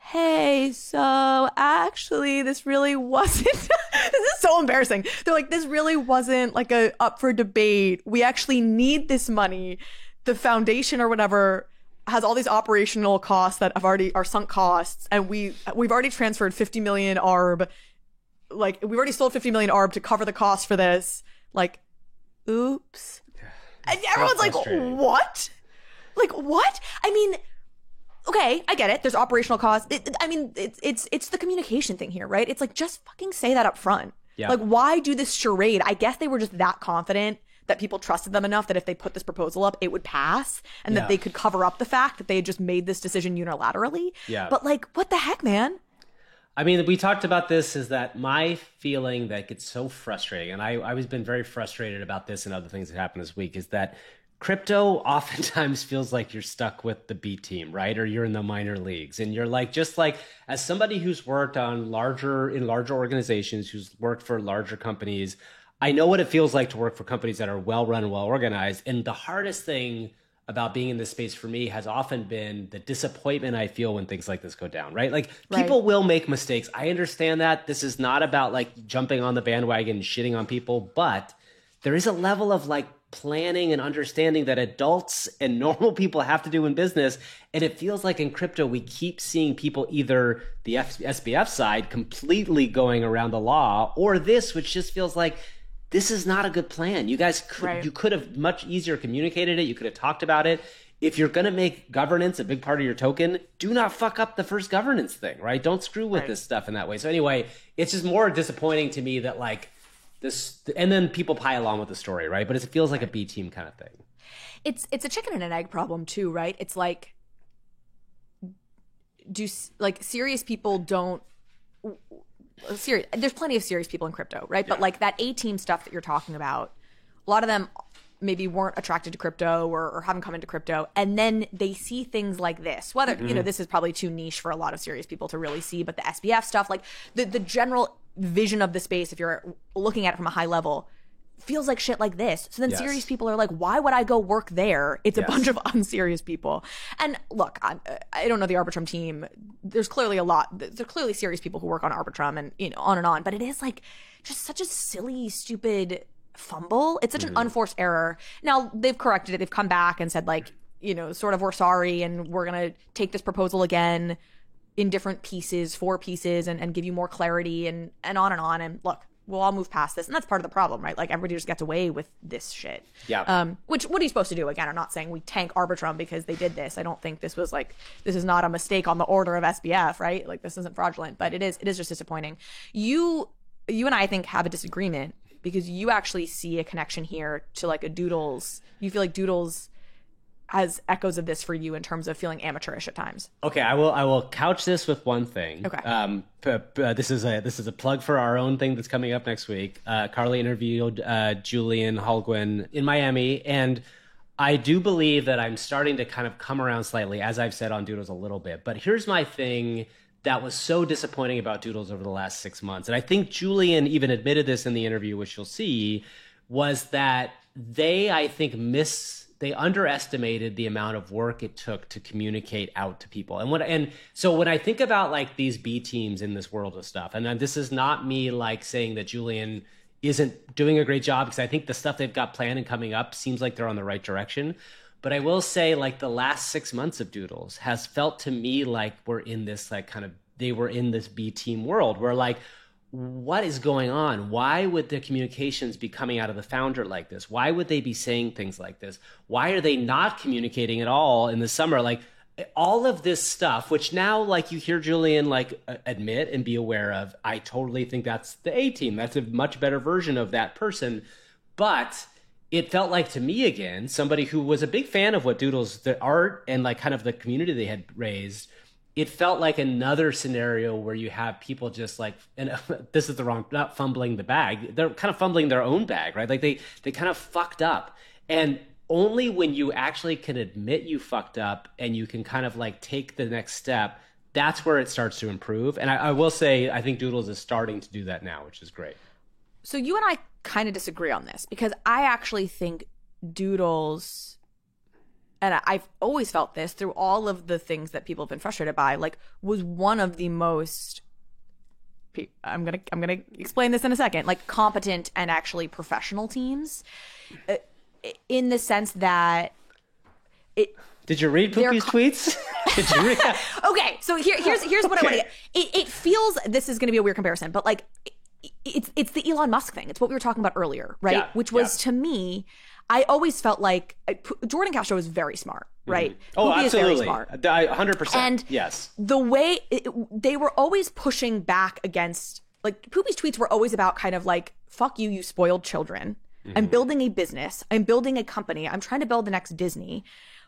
hey, so actually this really wasn't, this is so embarrassing. They're like, this really wasn't like up for debate. We actually need this money. The foundation or whatever has all these operational costs that are sunk costs, and we've already transferred 50 million ARB. Like, we've already sold 50 million ARB to cover the cost for this. Like, oops. And everyone's like, what? Like, what? I mean, okay, I get it. There's operational costs. It's the communication thing here, right? It's like, just fucking say that up front. Yeah. Like, why do this charade? I guess they were just that confident that people trusted them enough that if they put this proposal up, it would pass, and that they could cover up the fact that they had just made this decision unilaterally. Yeah. But like, what the heck, man? I mean, we talked about this, is that my feeling that gets so frustrating, and I was been very frustrated about this and other things that happened this week, is that crypto oftentimes feels like you're stuck with the B team, right? Or you're in the minor leagues, and you're like, just like, as somebody who's worked in larger organizations, who's worked for larger companies, I know what it feels like to work for companies that are well run and well organized. And the hardest thing about being in this space for me has often been the disappointment I feel when things like this go down, right? Like, people will make mistakes. I understand that. This is not about like jumping on the bandwagon and shitting on people, but there is a level of like planning and understanding that adults and normal people have to do in business. And it feels like in crypto, we keep seeing people, either the SBF side completely going around the law, or this, which just feels like, this is not a good plan. You guys you could have much easier communicated it. You could have talked about it. If you're going to make governance a big part of your token, do not fuck up the first governance thing, right? Don't screw with this stuff in that way. So anyway, it's just more disappointing to me that like this, and then people pile on with the story, right? But it feels like a B team kind of thing. It's a chicken and an egg problem too, right? It's like, serious people don't... There's plenty of serious people in crypto, right? But like that A-team stuff that you're talking about, a lot of them maybe weren't attracted to crypto or haven't come into crypto, and then they see things like this. Whether this is probably too niche for a lot of serious people to really see, but the SBF stuff, like the general vision of the space, if you're looking at it from a high level, feels like shit like this. So then serious people are like, why would I go work there? It's a bunch of unserious people. And look, I don't know the Arbitrum team. There's clearly serious people who work on Arbitrum, and on and on. But it is like just such a silly, stupid fumble. It's such an unforced error. Now they've corrected it. They've come back and said like, sort of, we're sorry, and we're going to take this proposal again in different pieces, 4 pieces, and give you more clarity, and on and on. And look, we'll all move past this. And that's part of the problem, right? Like, everybody just gets away with this shit. Yeah. Which, what are you supposed to do? Again, I'm not saying we tank Arbitrum because they did this. I don't think this was like, this is not a mistake on the order of SBF, right? Like, this isn't fraudulent, but it is just disappointing. You and I think have a disagreement because you actually see a connection here to like a Doodles. You feel like Doodles has echoes of this for you in terms of feeling amateurish at times. Okay, I will couch this with one thing. Okay. This is a plug for our own thing that's coming up next week. Carly interviewed Julian Holguin in Miami, and I do believe that I'm starting to kind of come around slightly, as I've said on Doodles a little bit. But here's my thing that was so disappointing about Doodles over the last 6 months, and I think Julian even admitted this in the interview, which you'll see, was that they underestimated the amount of work it took to communicate out to people. And so when I think about like these B teams in this world of stuff, and this is not me like saying that Julian isn't doing a great job, because I think the stuff they've got planned and coming up seems like they're on the right direction. But I will say, like, the last 6 months of Doodles has felt to me like we're in this like they were in this B team world where like, what is going on? Why would the communications be coming out of the founder like this? Why would they be saying things like this? Why are they not communicating at all in the summer? Like, all of this stuff, which now like you hear Julian like admit and be aware of, I totally think that's the A team. That's a much better version of that person. But it felt like to me, again, somebody who was a big fan of what Doodles, the art and like kind of the community they had raised, it felt like another scenario where you have people just like, and this is not fumbling the bag. They're kind of fumbling their own bag, right? Like they kind of fucked up. And only when you actually can admit you fucked up and you can kind of like take the next step, that's where it starts to improve. And I will say, I think Doodles is starting to do that now, which is great. So you and I kind of disagree on this, because I actually think Doodles, and I've always felt this through all of the things that people have been frustrated by, like, was one of the most, I'm gonna explain this in a second, like, competent and actually professional teams, in the sense that Did you read Poopy's tweets? Did you read? Okay, so here's what I want to get. It feels, this is going to be a weird comparison, but like it's the Elon Musk thing. It's what we were talking about earlier, right? Yeah, Which was to me, I always felt like Jordan Castro is very smart, right? Oh, Poopy absolutely. is very smart. 100%. And yes. The way they were always pushing back against, like, Poopy's tweets were always about kind of like, fuck you, you spoiled children. I'm building a business. I'm building a company. I'm trying to build the next Disney.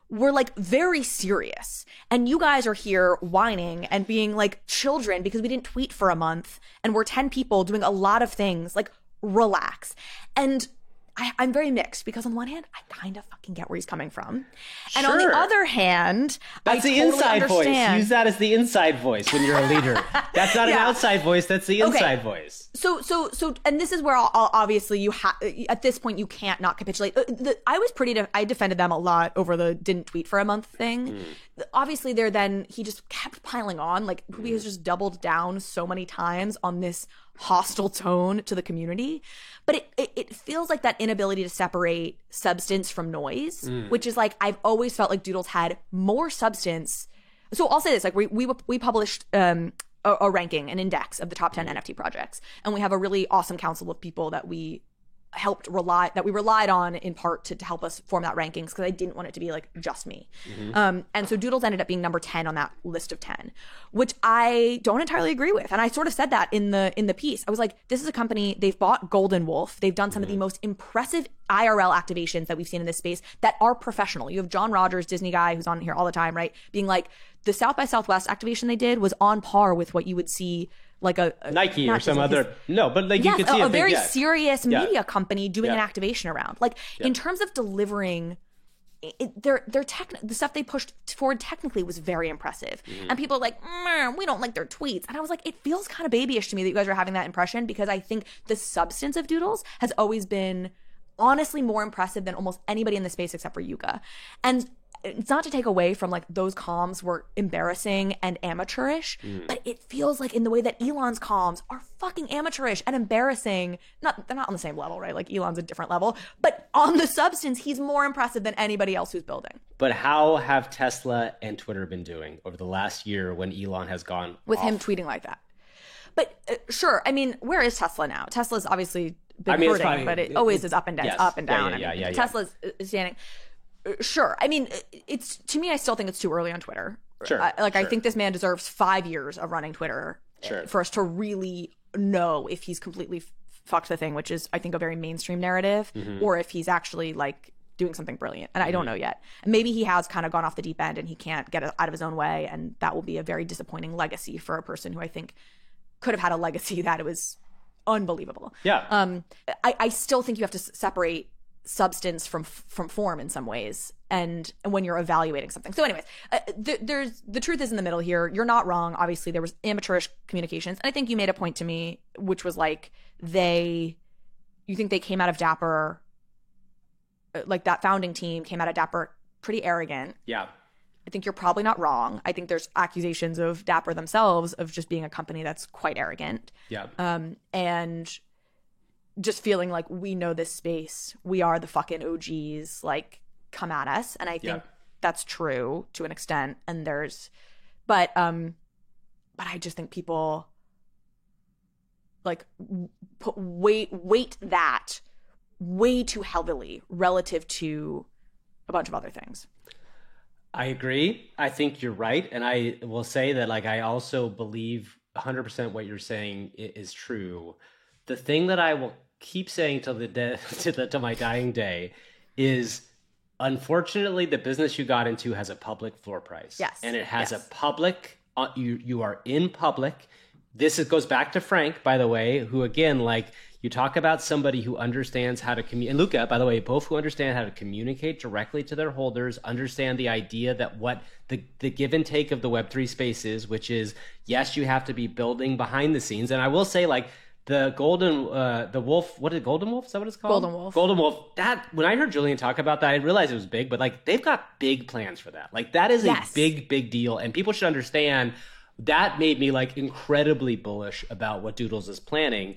We're like very serious. And you guys are here whining and being like children because we didn't tweet for a month and we're 10 people doing a lot of things. Like, relax. And I'm very mixed because on one hand, I kind of fucking get where he's coming from. And on the other hand, that's I the totally inside understand. voice. Use that as the inside voice when you're a leader. That's not an outside voice. That's the inside voice. So, and this is where I'll obviously at this point you can't not capitulate. I defended them a lot over the didn't tweet for a month thing. Obviously, he just kept piling on. Like, Poopy has just doubled down so many times on this hostile tone to the community. But it feels like that inability to separate substance from noise, which is like, I've always felt like Doodles had more substance. So I'll say this, like, we published a ranking, an index of the top 10 NFT projects. And we have a really awesome council of people that we relied on in part to help us form that rankings, because I didn't want it to be like just me. And so Doodles ended up being number 10 on that list of 10, which I don't entirely agree with. And I sort of said that in the piece. I was like, this is a company, they've bought Golden Wolf. They've done some of the most impressive IRL activations that we've seen in this space that are professional. You have John Rogers, Disney guy, who's on here all the time, right? Being like, the South by Southwest activation they did was on par with what you would see like a Nike or some other, but like, you could see a very serious media company doing an Yeah. activation around. Like, in terms of delivering, the stuff they pushed forward technically was very impressive. And people are like, we don't like their tweets. And I was like, it feels kind of babyish to me that you guys are having that impression, because I think the substance of Doodles has always been honestly more impressive than almost anybody in the space except for Yuka. And it's not to take away from like those comms were embarrassing and amateurish, but it feels like in the way that Elon's comms are fucking amateurish and embarrassing. They're not on the same level, right? Like, Elon's a different level, but on the substance, he's more impressive than anybody else who's building. But how have Tesla and Twitter been doing over the last year when Elon has gone with off? him tweeting like that? But sure, I mean, where is Tesla now? Tesla's obviously been hurting, but it always is up and down, up and down. Yeah. Tesla's standing. Sure. I mean, it's, to me, I still think it's too early on Twitter. Sure. I think this man deserves 5 years of running Twitter for us to really know if he's completely fucked the thing, which is, I think, a very mainstream narrative, or if he's actually like doing something brilliant. And I don't know yet. Maybe he has kind of gone off the deep end and he can't get out of his own way. And that will be a very disappointing legacy for a person who I think could have had a legacy that it was unbelievable. Yeah. I still think you have to separate substance from form in some ways, and when you're evaluating something. So anyways, the truth is in the middle here. You're not wrong. Obviously there was amateurish communications, and I think you made a point to me, which was like, you think they came out of Dapper, like that founding team came out of Dapper pretty arrogant. Yeah. I think you're probably not wrong. I think there's accusations of Dapper themselves of just being a company that's quite arrogant. Yeah. And just feeling like, we know this space, we are the fucking OGs, like, come at us. And I think that's true to an extent. And but I just think people like weight that way too heavily relative to a bunch of other things. I agree. I think you're right. And I will say that, like, I also believe 100% what you're saying is true. The thing that I will keep saying till to my dying day is, unfortunately, the business you got into has a public floor price. Yes. And it has a public, you are in public. Goes back to Frank, by the way, who, again, like, you talk about somebody who understands how to communicate, and Luca, by the way, both who understand how to communicate directly to their holders, understand the idea that what the give and take of the Web3 space is, which is, yes, you have to be building behind the scenes. And I will say, like, the Wolf, what is it, Golden Wolf? Is that what it's called? Golden Wolf. That, when I heard Julian talk about that, I realized it was big, but like, they've got big plans for that. Like, that is a big deal. And people should understand that. Made me like incredibly bullish about what Doodles is planning.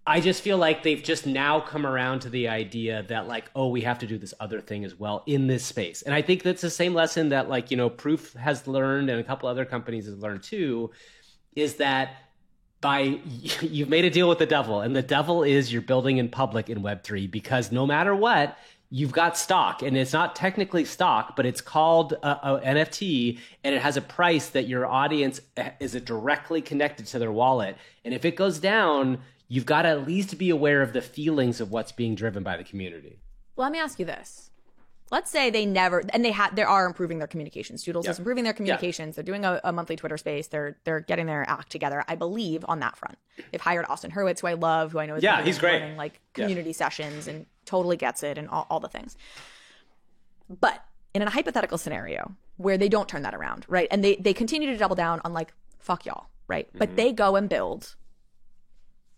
I just feel like they've just now come around to the idea that like, oh, we have to do this other thing as well in this space. And I think that's the same lesson that like, Proof has learned and a couple other companies have learned too, is that you've made a deal with the devil, and the devil is you're building in public in Web3, because no matter what, you've got stock, and it's not technically stock, but it's called a NFT, and it has a price that your audience is directly connected to their wallet. And if it goes down, you've got to at least be aware of the feelings of what's being driven by the community. Well, let me ask you this. Let's say they never, and they are improving their communications. Doodles is improving their communications. They're doing a monthly Twitter space. They're getting their act together, I believe, on that front. They've hired Austin Hurwitz, who I love, who I know is he's great, running like community sessions and totally gets it and all the things. But in a hypothetical scenario where they don't turn that around, right, and they continue to double down on like, fuck y'all, right, but they go and build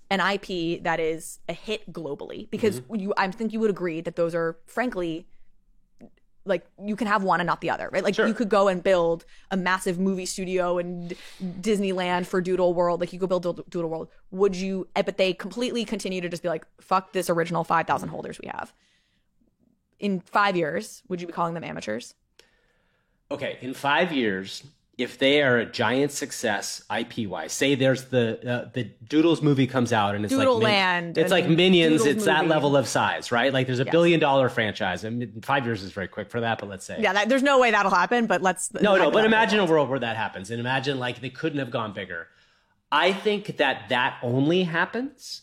an IP that is a hit globally, because I think you would agree that those are, frankly, like, you can have one and not the other, right? Like, you could go and build a massive movie studio and Disneyland for Doodle World. Like, you could build Doodle World. Would you, but they completely continue to just be like, fuck this original 5,000 holders we have. In 5 years, would you be calling them amateurs? Okay, in 5 years, if they are a giant success IP-wise, say there's the Doodles movie comes out and it's Doodle like Land, it's like Minions, Doodles it's that movie. level of size, right? Like there's a $1 billion franchise. I mean, 5 years is very quick for that, but let's say there's no way that'll happen. But but imagine a world where that happens, and imagine like they couldn't have gone bigger. I think that only happens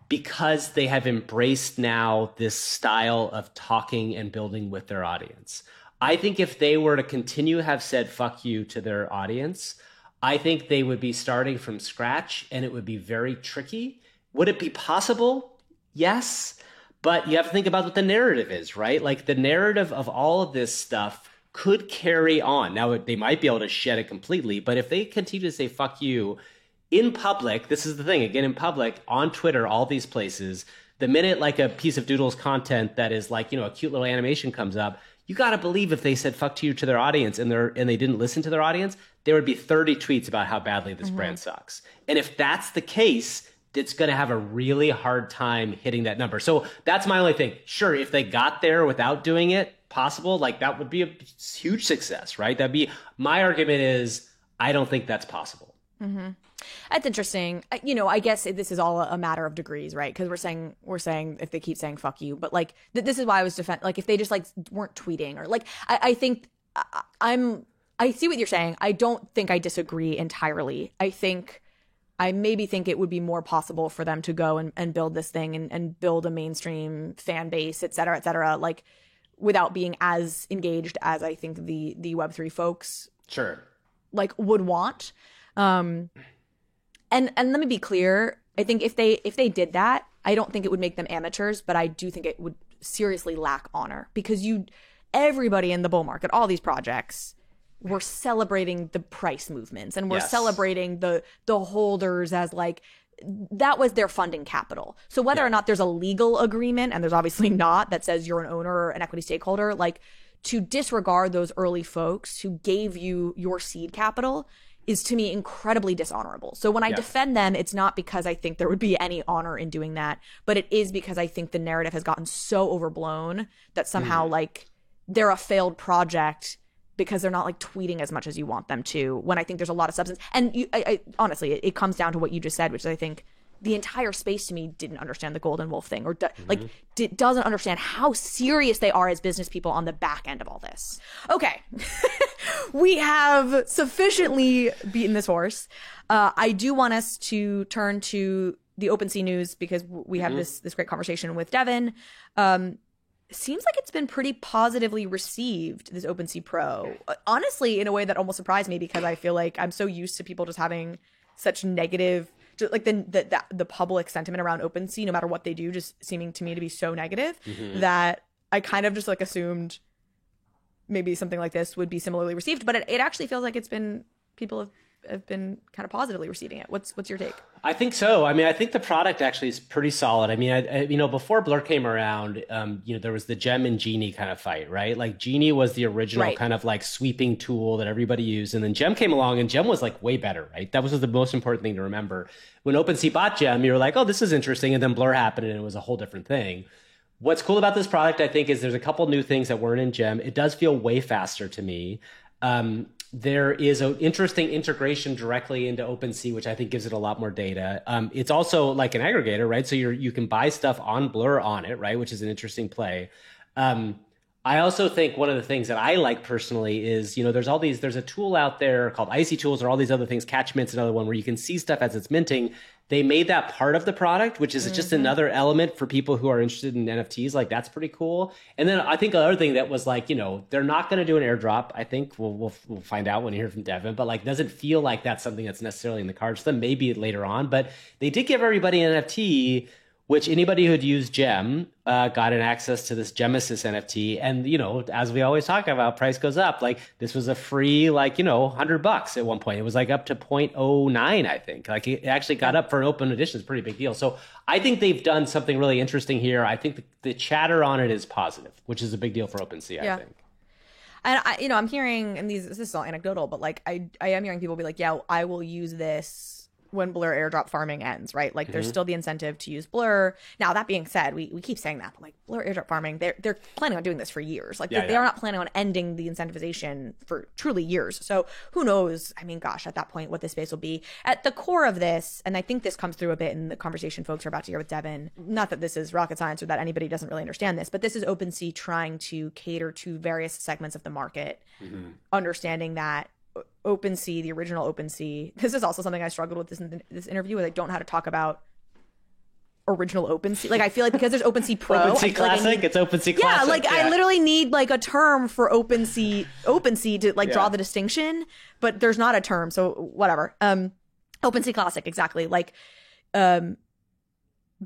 because they have embraced now this style of talking and building with their audience. I think if they were to continue have said fuck you to their audience, I think they would be starting from scratch, and it would be very tricky. Would it be possible? Yes. But you have to think about what the narrative is, right? Like the narrative of all of this stuff could carry on. Now, they might be able to shed it completely, but if they continue to say fuck you in public, this is the thing, again, in public, on Twitter, all these places, the minute like a piece of Doodles content that is like, a cute little animation comes up, you got to believe if they said fuck to you to their audience and they didn't listen to their audience, there would be 30 tweets about how badly this brand sucks. And if that's the case, it's going to have a really hard time hitting that number. So that's my only thing. Sure, if they got there without doing it, possible, like that would be a huge success, right? My argument is, I don't think that's possible. Mm-hmm. That's interesting. I guess this is all a matter of degrees, right? Because we're saying if they keep saying fuck you, but like this is why I was like if they just like weren't tweeting or like I think I see what you're saying. I don't think I disagree entirely. I maybe think it would be more possible for them to go and build this thing and build a mainstream fan base, et cetera, like without being as engaged as I think the Web3 folks like would want. And let me be clear. I think if they did that, I don't think it would make them amateurs, but I do think it would seriously lack honor, because everybody in the bull market, all these projects, were celebrating the price movements and we're celebrating the holders as like that was their funding capital. So whether or not there's a legal agreement, and there's obviously not, that says you're an owner or an equity stakeholder, like to disregard those early folks who gave you your seed capital is to me incredibly dishonorable. So when I defend them, it's not because I think there would be any honor in doing that, but it is because I think the narrative has gotten so overblown that somehow like they're a failed project because they're not like tweeting as much as you want them to, when I think there's a lot of substance. And I honestly, it comes down to what you just said, which is I think the entire space to me didn't understand the Golden Wolf thing, or doesn't understand how serious they are as business people on the back end of all this. Okay. We have sufficiently beaten this horse. I do want us to turn to the OpenSea news, because we have this great conversation with Devin. Seems like it's been pretty positively received, this OpenSea Pro. Honestly, in a way that almost surprised me, because I feel like I'm so used to people just having such negative, just like the public sentiment around OpenSea, no matter what they do, just seeming to me to be so negative that I kind of just like assumed maybe something like this would be similarly received. But it actually feels like people have been kind of positively receiving it. What's your take? I think so. I mean, I think the product actually is pretty solid. I mean, before Blur came around, there was the Gem and Genie kind of fight, right? Like Genie was the original kind of like sweeping tool that everybody used. And then Gem came along and Gem was like way better, right? That was the most important thing to remember. When OpenSea bought Gem, you were like, oh, this is interesting. And then Blur happened and it was a whole different thing. What's cool about this product, I think, is there's a couple new things that weren't in Gem. It does feel way faster to me. There is an interesting integration directly into OpenSea, which I think gives it a lot more data. It's also like an aggregator, right? So you can buy stuff on Blur on it, right? Which is an interesting play. I also think one of the things that I like personally is, there's a tool out there called Icy Tools or all these other things. Catchment's another one where you can see stuff as it's minting. They made that part of the product, which is just another element for people who are interested in NFTs. Like that's pretty cool. And then I think another thing that was like, they're not going to do an airdrop. I think we'll find out when you hear from Devin, but like, doesn't feel like that's something that's necessarily in the cards for them. Maybe later on, but they did give everybody an NFT, which anybody who'd used Gem got an access to this Gemesis NFT. And, as we always talk about, price goes up. Like this was a free, $100 at one point. It was like up to 0.09, I think. Like it actually got up for an open edition. It's a pretty big deal. So I think they've done something really interesting here. I think the chatter on it is positive, which is a big deal for OpenSea, I think. And I'm hearing, and this is all anecdotal, but like I am hearing people be like, yeah, I will use this when Blur airdrop farming ends, right? Like there's still the incentive to use Blur. Now that being said, we keep saying that, but like Blur airdrop farming, they're planning on doing this for years. Like they are not planning on ending the incentivization for truly years. So who knows? I mean, gosh, at that point, what this space will be. At the core of this, and I think this comes through a bit in the conversation folks are about to hear with Devin. Not that this is rocket science or that anybody doesn't really understand this, but this is OpenSea trying to cater to various segments of the market, understanding that OpenSea, the original OpenSea. This is also something I struggled with this interview with. I don't know how to talk about original OpenSea. Like I feel like because there's OpenSea Pro, OpenSea Classic, it's OpenSea Classic. Yeah, like I literally need like a term for OpenSea to like draw the distinction, but there's not a term, so whatever. OpenSea Classic, exactly. Like there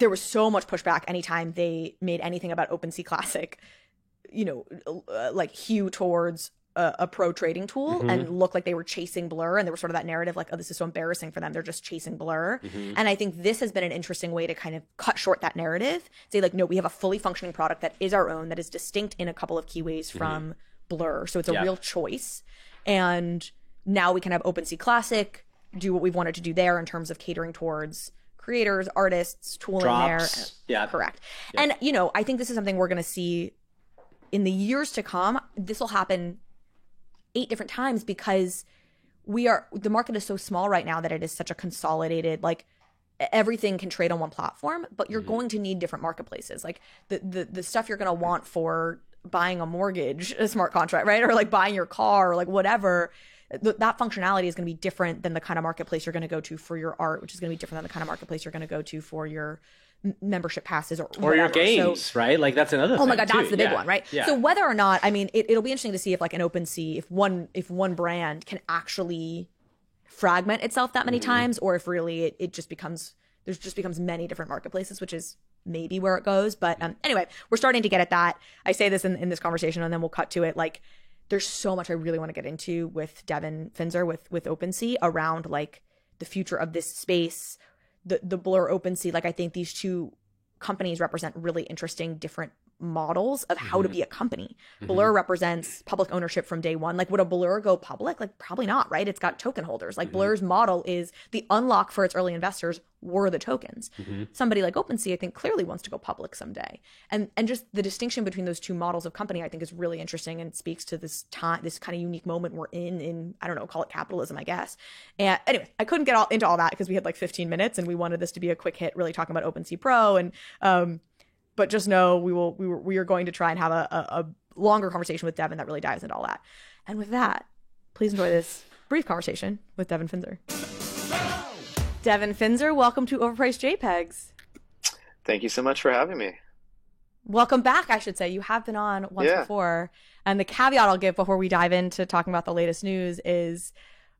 was so much pushback anytime they made anything about OpenSea Classic, like hew towards a pro trading tool and look like they were chasing Blur, and there was sort of that narrative like, oh, this is so embarrassing for them, they're just chasing Blur. And I think this has been an interesting way to kind of cut short that narrative, say like, no, we have a fully functioning product that is our own, that is distinct in a couple of key ways from Blur, so it's a real choice. And now we can have OpenSea Classic do what we've wanted to do there in terms of catering towards creators, artists, tooling drops. There. Correct. And I think this is something we're going to see in the years to come. This will happen 8 different times because the market is so small right now that it is such a consolidated, like everything can trade on one platform, but you're going to need different marketplaces. Like the stuff you're going to want for buying a mortgage, a smart contract, right? Or like buying your car or like whatever, that functionality is going to be different than the kind of marketplace you're going to go to for your art, which is going to be different than the kind of marketplace you're going to go to for your membership passes or your games, right? Like that's another thing. Oh my God, that's too. the big one, right? So whether or not, I mean, it'll be interesting to see if like an OpenSea, if one brand can actually fragment itself that many times, or if really it just becomes many different marketplaces, which is maybe where it goes. But anyway, we're starting to get at that. I say this in this conversation and then we'll cut to it. Like there's so much I really want to get into with Devin Finzer with OpenSea around like the future of this space, the Blur OpenSea. Like I think these two companies represent really interesting different models of how to be a company. Blur represents public ownership from day one. Like would a Blur go public? Like probably not, right? It's got token holders. Like Blur's model is the unlock for its early investors were the tokens. Somebody like OpenSea, I think clearly wants to go public someday. And just the distinction between those two models of company, I think is really interesting and speaks to this time, this kind of unique moment we're in, I don't know, call it capitalism, I guess. And anyway, I couldn't get into all that because we had like 15 minutes and we wanted this to be a quick hit, really talking about OpenSea Pro. And, but just know we are going to try and have a longer conversation with Devin that really dives into all that. And with that, please enjoy this brief conversation with Devin Finzer. Devin Finzer, welcome to Overpriced JPEGs. Thank you so much for having me. Welcome back, I should say. You have been on once before. And the caveat I'll give before we dive into talking about the latest news is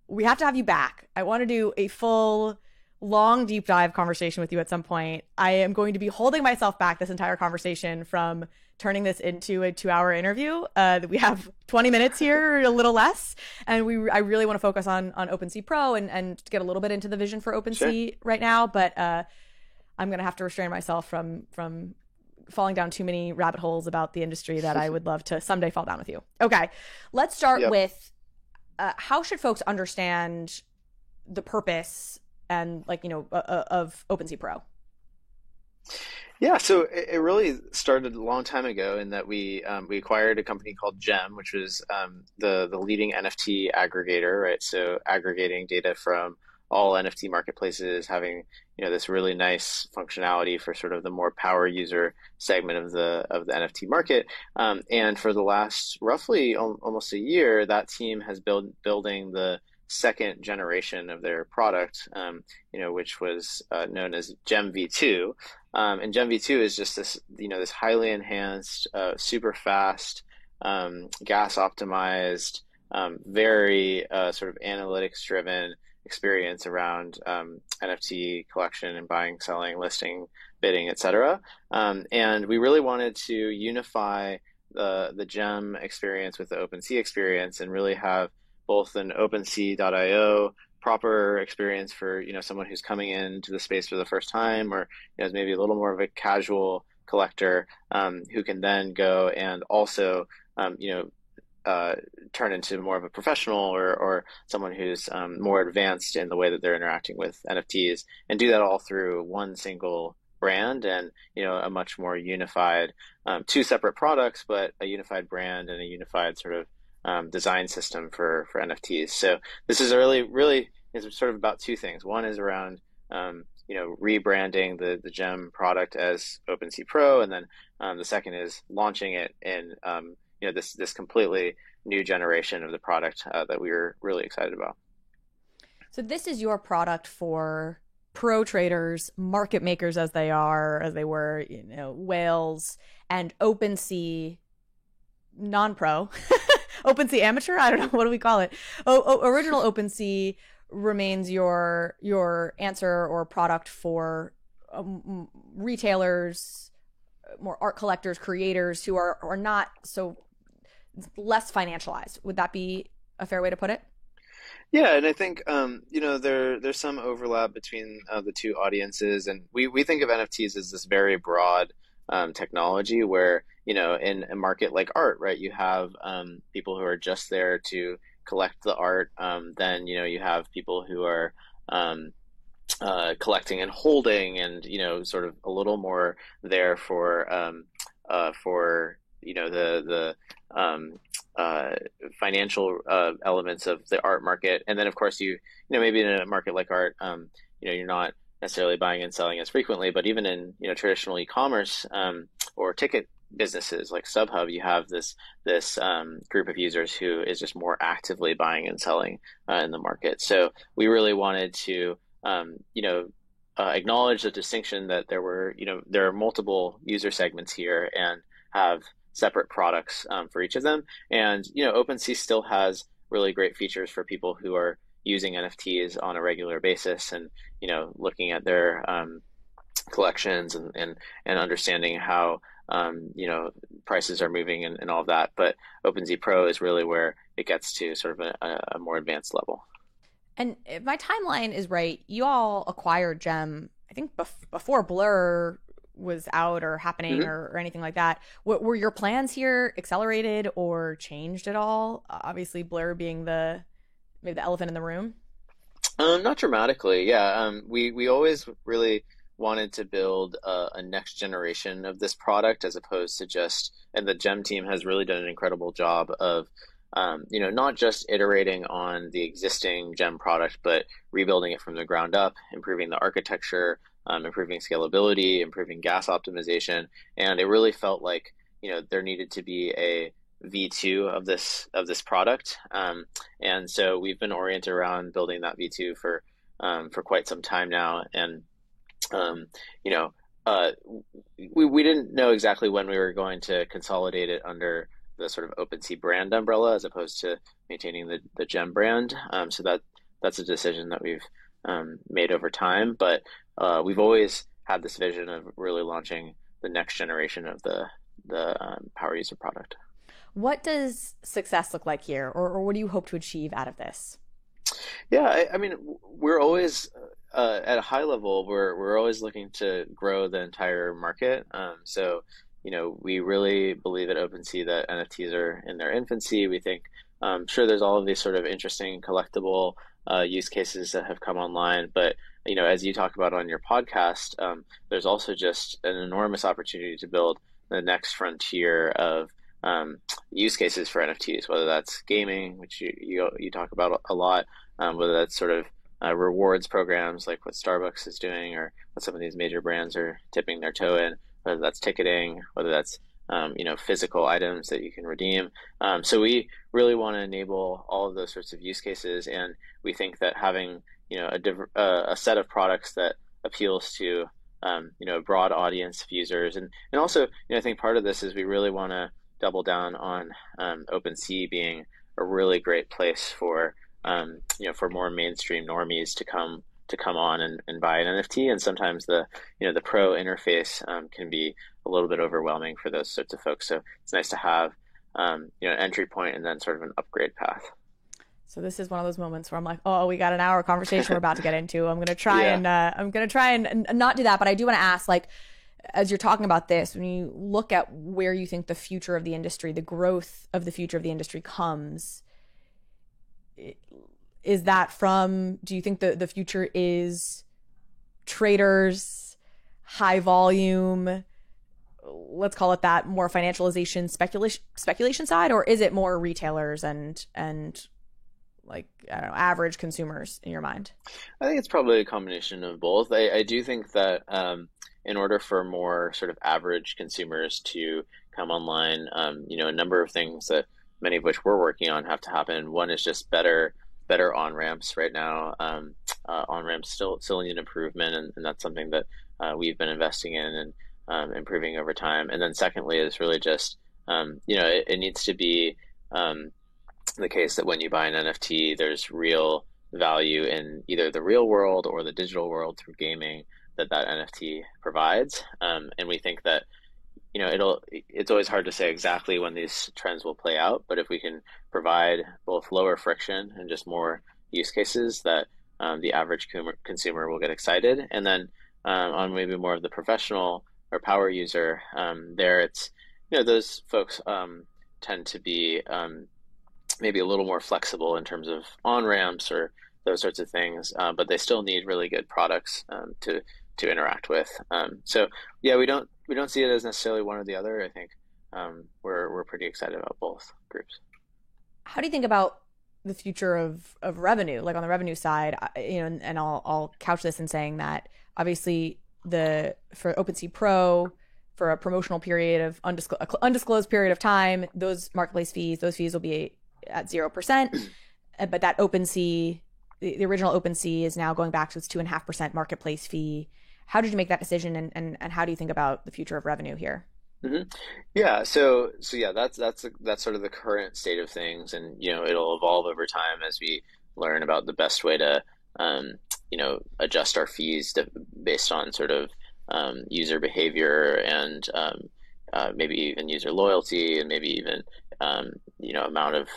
we have to have you back. I want to do a full long deep dive conversation with you at some point. I am going to be holding myself back this entire conversation from turning this into a 2-hour interview. We have 20 minutes here, a little less, and I really want to focus on OpenSea Pro and get a little bit into the vision for OpenSea right now. But I'm going to have to restrain myself from falling down too many rabbit holes about the industry that I would love to someday fall down with you. Okay, let's start with how should folks understand the purpose and of OpenSea Pro? Yeah, so it really started a long time ago in that we acquired a company called Gem, which was the leading NFT aggregator, right? So aggregating data from all NFT marketplaces, having this really nice functionality for sort of the more power user segment of the NFT market. And for the last roughly almost a year, that team has building the second generation of their product, which was known as Gem V2. And Gem V2 is just this highly enhanced, super fast, gas optimized, very sort of analytics driven experience around NFT collection and buying, selling, listing, bidding, etc. And we really wanted to unify the Gem experience with the OpenSea experience and really have both an OpenSea.io proper experience for someone who's coming into the space for the first time, or is maybe a little more of a casual collector who can then go and also turn into more of a professional or someone who's more advanced in the way that they're interacting with NFTs, and do that all through one single brand and a much more unified, two separate products, but a unified brand and a unified sort of design system for NFTs. So this is really is sort of about two things. One is around rebranding the Gem product as OpenSea Pro, and then the second is launching it in this completely new generation of the product that we were really excited about. So this is your product for pro traders, market makers as they were, whales, and OpenSea non-pro, OpenSea amateur. I don't know, what do we call it? Original OpenSea remains your answer or product for retailers, more art collectors, creators who are not so less financialized. Would that be a fair way to put it? Yeah, and I think there's some overlap between the two audiences, and we think of NFTs as this very broad technology where in a market like art, right, you have people who are just there to collect the art. Then you have people who are collecting and holding, and sort of a little more there for the financial elements of the art market. And then of course maybe in a market like art, you're not necessarily buying and selling as frequently, but even in traditional e-commerce or ticket businesses like StubHub, you have this group of users who is just more actively buying and selling in the market. So we really wanted to acknowledge the distinction that there are multiple user segments here and have separate products for each of them. And OpenSea still has really great features for people who are using NFTs on a regular basis and looking at their collections and understanding how prices are moving and all of that. But OpenSea Pro is really where it gets to sort of a more advanced level. And if my timeline is right, you all acquired Gem, I think before Blur was out or happening, mm-hmm. or anything like that. Were your plans here accelerated or changed at all? Obviously, Blur being maybe the elephant in the room. Not dramatically. Yeah. We always really wanted to build a next generation of this product as opposed to and the Gem team has really done an incredible job of not just iterating on the existing Gem product, but rebuilding it from the ground up, improving the architecture, improving scalability, improving gas optimization. And it really felt like, there needed to be a V2 of this product. And so we've been oriented around building that V2 for quite some time now. And, we didn't know exactly when we were going to consolidate it under the sort of OpenSea brand umbrella as opposed to maintaining the Gem brand. So that's a decision that we've made over time. But we've always had this vision of really launching the next generation of the power user product. What does success look like here, or what do you hope to achieve out of this? Yeah, I mean, we're always at a high level. We're always looking to grow the entire market. So, we really believe at OpenSea that NFTs are in their infancy. We think, sure, there's all of these sort of interesting collectible use cases that have come online, but as you talk about on your podcast, there's also just an enormous opportunity to build the next frontier of use cases for NFTs, whether that's gaming, which you talk about a lot, whether that's sort of rewards programs like what Starbucks is doing or what some of these major brands are tipping their toe in, whether that's ticketing, whether that's physical items that you can redeem. So we really want to enable all of those sorts of use cases, and we think that having a set of products that appeals to a broad audience of users, and also I think part of this is we really want to double down on OpenSea being a really great place for for more mainstream normies to come on and buy an NFT. And sometimes the pro interface can be a little bit overwhelming for those sorts of folks. So it's nice to have an entry point and then sort of an upgrade path. So this is one of those moments where I'm like, oh, we got an hour conversation we're about to get into. I'm gonna try and not do that, but I do want to ask, like, as you're talking about this, when you look at where you think the future of the industry, the growth of the future of the industry comes, is that from, do you think the future is traders, high volume, let's call it that, more financialization, speculation side, or is it more retailers and like, I don't know, average consumers in your mind? I think it's probably a combination of both. I do think that in order for more sort of average consumers to come online, a number of things that many of which we're working on have to happen. One is just better on-ramps right now. On-ramps still need improvement, and that's something that we've been investing in and improving over time. And then secondly is really just, it needs to be the case that when you buy an NFT, there's real value in either the real world or the digital world through gaming that NFT provides. And we think that, it's always hard to say exactly when these trends will play out, but if we can provide both lower friction and just more use cases, that the average consumer will get excited. And then on maybe more of the professional or power user, there it's, those folks tend to be maybe a little more flexible in terms of on-ramps or those sorts of things, but they still need really good products to interact with. So yeah, we don't see it as necessarily one or the other. I think we're pretty excited about both groups. How do you think about the future of revenue, like on the revenue side? And I'll couch this in saying that obviously for OpenSea Pro, for a promotional period of undisclosed period of time, those marketplace fees, will be at 0%. But that OpenSea, the original OpenSea, is now going back to its 2.5% marketplace fee. How did you make that decision, and how do you think about the future of revenue here? Mm-hmm. Yeah, so yeah, that's sort of the current state of things, and it'll evolve over time as we learn about the best way to adjust our fees based on sort of user behavior and maybe even user loyalty, and maybe even amount of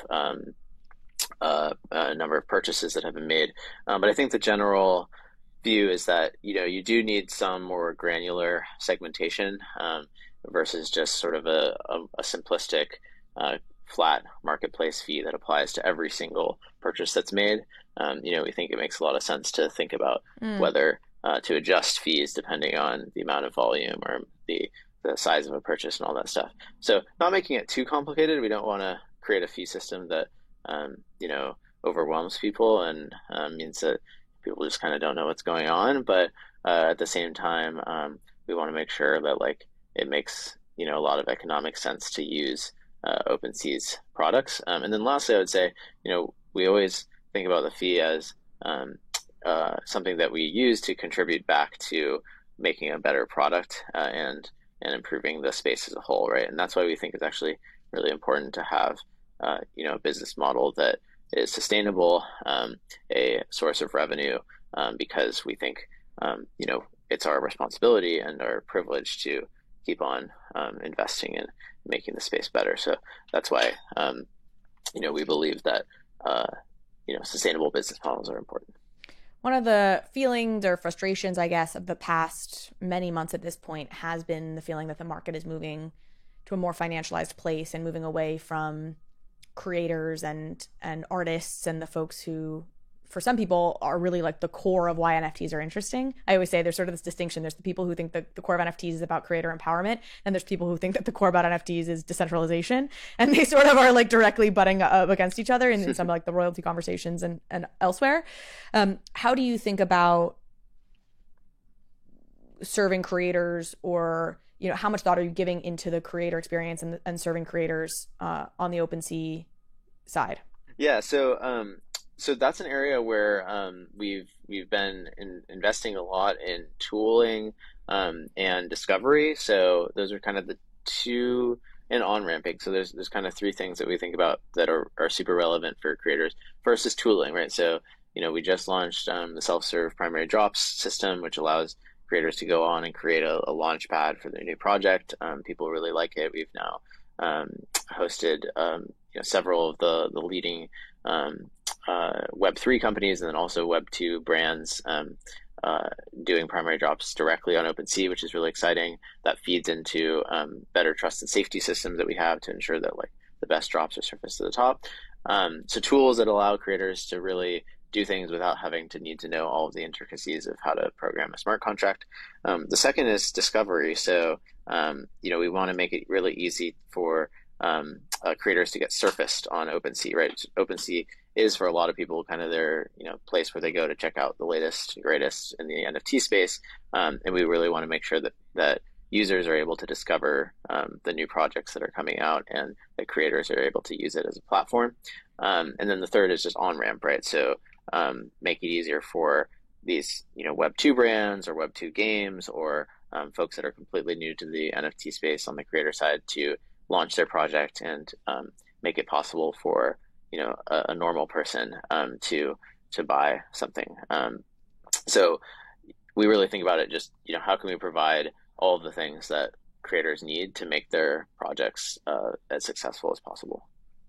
number of purchases that have been made. But I think the general view is that you do need some more granular segmentation versus just sort of a simplistic flat marketplace fee that applies to every single purchase that's made. We think it makes a lot of sense to think about whether to adjust fees depending on the amount of volume or the size of a purchase and all that stuff. So not making it too complicated. We don't want to create a fee system that overwhelms people and means that people just kind of don't know what's going on. But at the same time, we want to make sure that it makes a lot of economic sense to use OpenSea's products. And then lastly, I would say we always think about the fee as something that we use to contribute back to making a better product and improving the space as a whole, right? And that's why we think it's actually really important to have a business model that is sustainable, a source of revenue because we think, it's our responsibility and our privilege to keep on investing in making the space better. So that's why, we believe that, sustainable business models are important. One of the feelings or frustrations, I guess, of the past many months at this point has been the feeling that the market is moving to a more financialized place and moving away from creators and artists and the folks who, for some people, are really like the core of why NFTs are interesting. I always say there's sort of this distinction. There's the people who think that the core of NFTs is about creator empowerment, and there's people who think that the core about NFTs is decentralization. And they sort of are like directly butting up against each other in some like the royalty conversations and elsewhere. How do you think about serving creators, or how much thought are you giving into the creator experience and serving creators on the OpenSea side? Yeah, so that's an area where we've been investing a lot in tooling and discovery. So those are kind of the two, and on-ramping. So there's kind of three things that we think about that are super relevant for creators. First is tooling, right? So we just launched the self-serve primary drops system, which allows creators to go on and create a launch pad for their new project. People really like it. We've now hosted several of the leading Web3 companies, and then also Web2 brands doing primary drops directly on OpenSea, which is really exciting. That feeds into better trust and safety systems that we have to ensure that like the best drops are surfaced to the top. So tools that allow creators to really do things without having to need to know all of the intricacies of how to program a smart contract. The second is discovery. So we want to make it really easy for creators to get surfaced on OpenSea, right? OpenSea is for a lot of people kind of their place where they go to check out the latest and greatest in the NFT space, and we really want to make sure that users are able to discover the new projects that are coming out, and that creators are able to use it as a platform. And then the third is just on-ramp, right? So make it easier for these Web2 brands or Web2 games or folks that are completely new to the NFT space on the creator side to launch their project and make it possible for a normal person to buy something. So we really think about it just how can we provide all of the things that creators need to make their projects as successful as possible.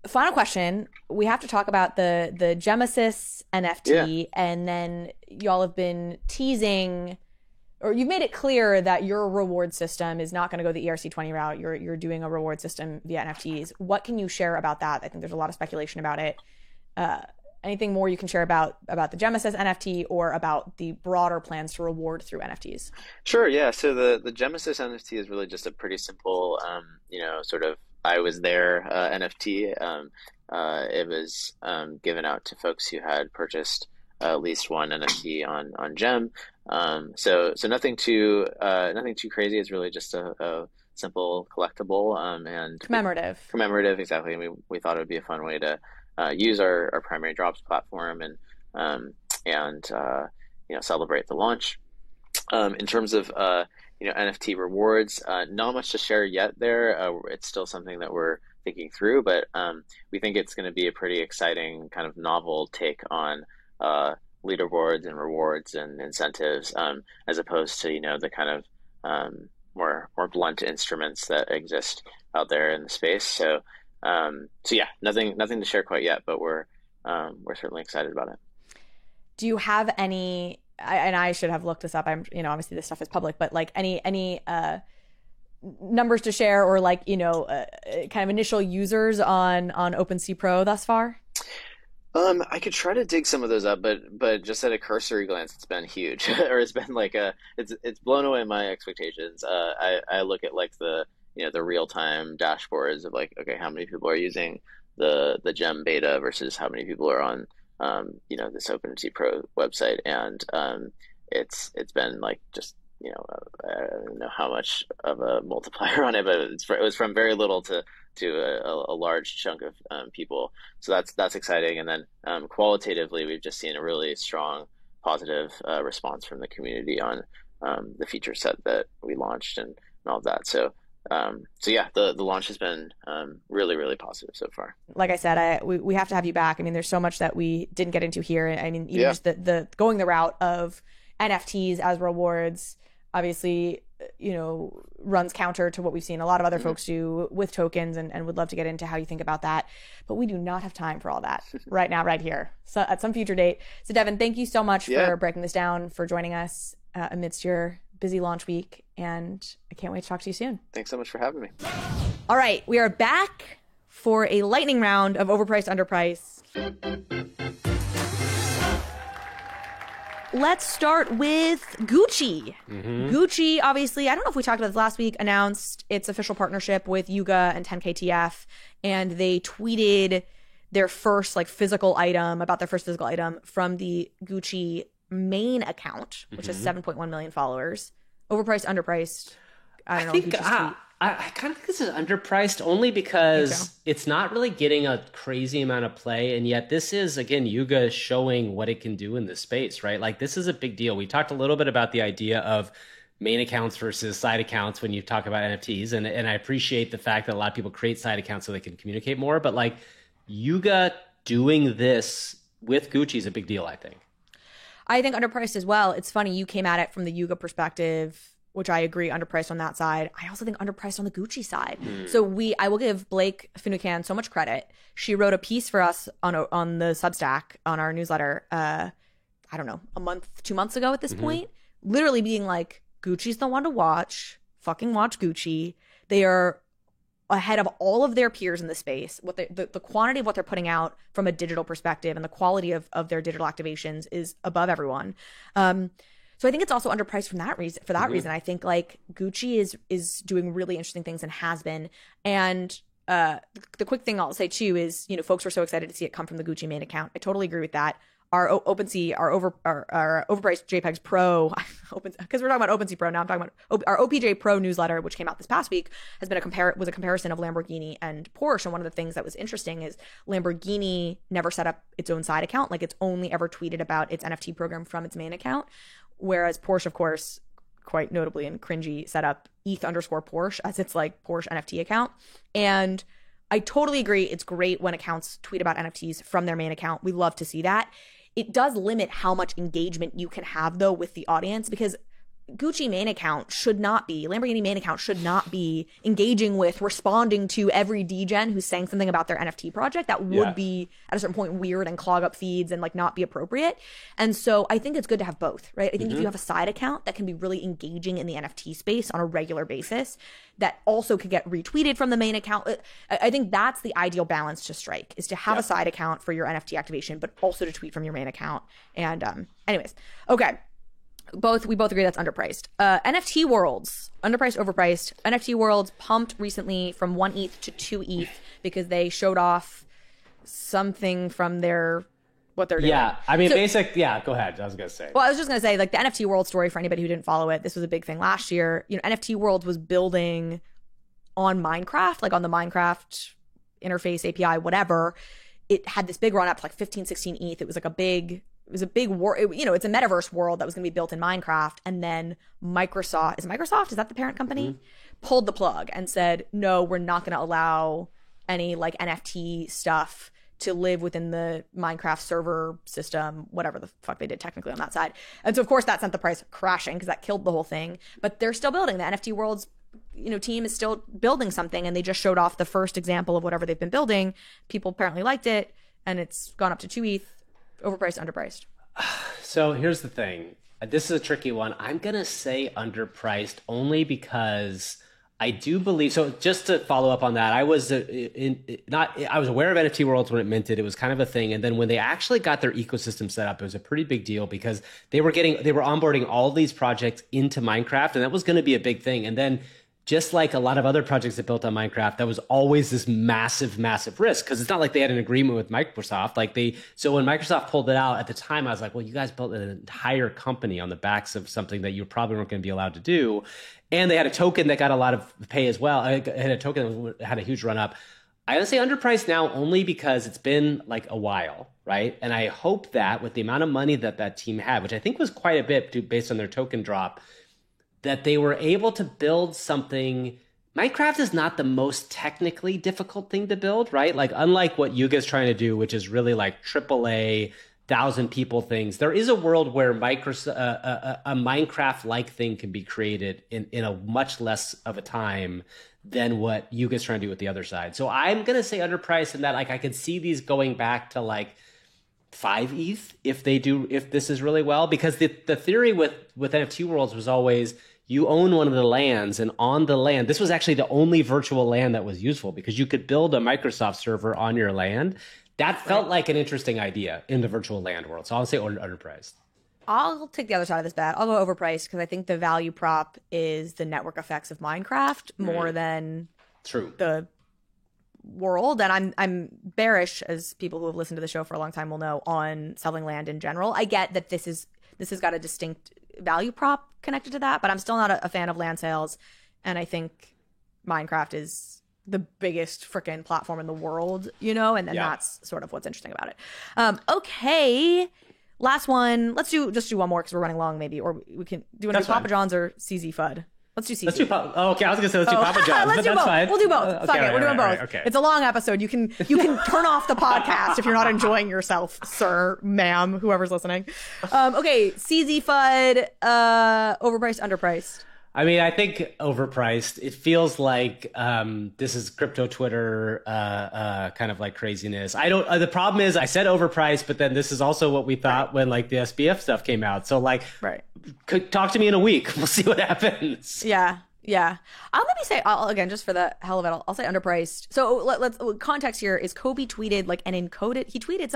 Final question. We have to talk about the Gemesis NFT, and then y'all have been teasing, or you've made it clear that your reward system is not going to go the ERC20 route. You're doing a reward system via NFTs. What can you share about that? I think there's a lot of speculation about it. Anything more you can share about the Gemesis NFT or about the broader plans to reward through NFTs? Sure. Yeah. So the Gemesis NFT is really just a pretty simple, sort of I was there NFT. It was given out to folks who had purchased at least one NFT on Gem. So nothing too crazy. It's really just a simple collectible and commemorative, exactly. And we thought it would be a fun way to use our primary drops platform and celebrate the launch. In terms of NFT rewards, not much to share yet there. It's still something that we're thinking through, but we think it's going to be a pretty exciting kind of novel take on leaderboards and rewards and incentives, as opposed to the kind of more blunt instruments that exist out there in the space. So yeah, nothing to share quite yet, but we're certainly excited about it. Do you have any? And I should have looked this up. I'm, obviously this stuff is public, but like any numbers to share, or like kind of initial users on OpenSea Pro thus far? I could try to dig some of those up, but just at a cursory glance, it's been huge, or it's been like it's blown away my expectations. I look at like the real time dashboards of like, okay, how many people are using the Gem beta versus how many people are on this OpenSea Pro website, and it's been like just I don't know how much of a multiplier on it, but it was from very little to a large chunk of people. So that's exciting. And then qualitatively, we've just seen a really strong positive response from the community on the feature set that we launched and all of that. So So yeah, the launch has been really, really positive so far. Like I said, we have to have you back. I mean, there's so much that we didn't get into here. I mean, even Yeah. just the going the route of NFTs as rewards, obviously, runs counter to what we've seen a lot of other folks do with tokens, and would love to get into how you think about that. But we do not have time for all that right now, right here. So at some future date. So Devin, thank you so much for breaking this down, for joining us amidst your busy launch week. And I can't wait to talk to you soon. Thanks so much for having me. All right, we are back for a lightning round of overpriced, underpriced. Let's start with Gucci. Gucci, obviously, I don't know if we talked about this last week, announced its official partnership with Yuga and 10KTF, and they tweeted their first physical item from the Gucci main account, which has 7.1 million followers. Overpriced, underpriced. I don't know. I kind of think this is underpriced only because it's not really getting a crazy amount of play. And yet this is, again, Yuga showing what it can do in this space, right? Like, this is a big deal. We talked a little bit about the idea of main accounts versus side accounts when you talk about NFTs. And I appreciate the fact that a lot of people create side accounts so they can communicate more. But like, Yuga doing this with Gucci is a big deal, I think. I think underpriced as well. It's funny, you came at it from the Yuga perspective, which I agree, underpriced on that side. I also think underpriced on the Gucci side. So I will give Blake Finucane so much credit. She wrote a piece for us on the Substack, on our newsletter, I don't know, 2 months ago at this point, literally being like, Gucci's the one to watch. Fucking watch Gucci. They are ahead of all of their peers in the space. The quantity of what they're putting out from a digital perspective and the quality of their digital activations is above everyone. So I think it's also underpriced for that reason. I think like Gucci is doing really interesting things and has been. And the quick thing I'll say too is, folks were so excited to see it come from the Gucci main account. I totally agree with that. Our OpenSea, our overpriced JPEGs Pro, because we're talking about OpenSea Pro now, I'm talking about our OPJ Pro newsletter, which came out this past week, has been was a comparison of Lamborghini and Porsche. And one of the things that was interesting is Lamborghini never set up its own side account. Like, it's only ever tweeted about its NFT program from its main account. Whereas Porsche, of course, quite notably and cringy, set up ETH_Porsche as its Porsche NFT account. And I totally agree. It's great when accounts tweet about NFTs from their main account. We love to see that. It does limit how much engagement you can have, though, with the audience, because Lamborghini main account should not be engaging with, responding to every degen who's saying something about their NFT project. That would be at a certain point weird and clog up feeds and not be appropriate. And so I think it's good to have both, right? I think if you have a side account that can be really engaging in the NFT space on a regular basis, that also could get retweeted from the main account. I think that's the ideal balance to strike, is to have a side account for your NFT activation, but also to tweet from your main account. And anyways, okay. We both agree that's underpriced. NFT Worlds, underpriced, overpriced. NFT Worlds pumped recently from 1 ETH to 2 ETH because they showed off something from what they're doing. Yeah, I mean, go ahead. I was going to say. Well, I was just going to say, the NFT World story, for anybody who didn't follow it, this was a big thing last year. NFT World was building on Minecraft, on the Minecraft interface, API, whatever. It had this big run up to 15, 16 ETH. It was a big war. It's a metaverse world that was going to be built in Minecraft. And then Microsoft, is that the parent company? Pulled the plug and said, no, we're not going to allow any NFT stuff to live within the Minecraft server system, whatever the fuck they did technically on that side. And so of course that sent the price crashing because that killed the whole thing. But they're still building. The NFT World's team is still building something, and they just showed off the first example of whatever they've been building. People apparently liked it, and it's gone up to 2 ETH. Overpriced, underpriced. So here's the thing. This is a tricky one. I'm going to say underpriced only because I do believe, so just to follow up on that, I was aware of NFT Worlds when it minted. It was kind of a thing. And then when they actually got their ecosystem set up, it was a pretty big deal because they were onboarding all these projects into Minecraft, and that was going to be a big thing. And then just like a lot of other projects that built on Minecraft, that was always this massive, massive risk because it's not like they had an agreement with Microsoft. So when Microsoft pulled it out at the time, I was like, well, you guys built an entire company on the backs of something that you probably weren't going to be allowed to do. And they had a token that got a lot of pay as well. I had a token that had a huge run up. I would say underpriced now only because it's been a while, right? And I hope that with the amount of money that team had, which I think was quite a bit based on their token drop, that they were able to build something Minecraft is not the most technically difficult thing to build, right? Like, unlike what Yuga's trying to do, which is really like AAA, 1,000 people things, there is a world where a Minecraft-like thing can be created in a much less of a time than what Yuga's trying to do with the other side. So I'm going to say underpriced in that, like, I could see these going back to like 5 ETH if this is really well, because the theory with NFT Worlds was always, you own one of the lands, and on the land, this was actually the only virtual land that was useful because you could build a Microsoft server on your land. That felt like an interesting idea in the virtual land world. So I'll say underpriced. I'll take the other side of this bet. I'll go overpriced because I think the value prop is the network effects of Minecraft more than the world. And I'm bearish, as people who have listened to the show for a long time will know, on selling land in general. I get that this has got a distinct value prop connected to that, but I'm still not a fan of land sales, and I think Minecraft is the biggest freaking platform in the world, and then that's sort of what's interesting about it. Okay, last one. Let's just do one more because we're running long, maybe, or we can do Papa John's or CZ FUD. Let's do CZ. Okay, I was gonna say let's do Papa John's, let's but do that's both. fine. We'll do both. Fuck it, we're doing both. Okay. It's a long episode. You can turn off the podcast if you're not enjoying yourself, sir, ma'am, whoever's listening. Okay, CZ FUD, overpriced, underpriced. I mean, I think overpriced. It feels like this is crypto Twitter kind of like craziness. The problem is I said overpriced, but then this is also what we thought when like the SBF stuff came out. So like, talk to me in a week. We'll see what happens. Yeah. I'll maybe say, again, just for the hell of it, I'll say underpriced. So let's context here is Kobe tweeted like an encoded. He tweeted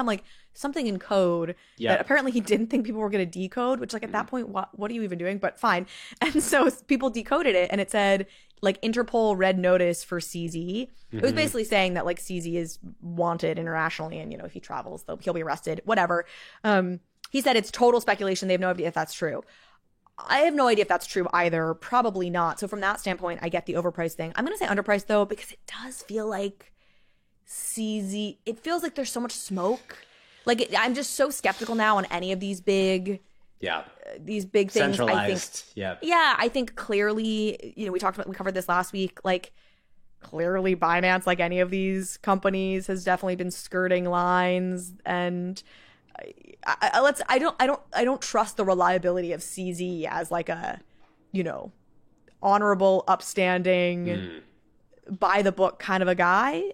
something in code that apparently he didn't think people were going to decode. Which, like, at that point, what are you even doing? But fine. And so people decoded it, and it said like Interpol red notice for CZ. It was basically saying that like CZ is wanted internationally, and if he travels, he'll be arrested. Whatever. He said it's total speculation. They have no idea if that's true. I have no idea if that's true either. Probably not. So from that standpoint, I get the overpriced thing. I'm going to say underpriced, though, because it does feel like CZ. It feels like there's so much smoke. Like, I'm just so skeptical now on any of these big things. Centralized. I think clearly, we covered this last week. Like, clearly Binance, like any of these companies, has definitely been skirting lines, and I don't trust the reliability of CZ as like a, honorable, upstanding, by the book kind of a guy.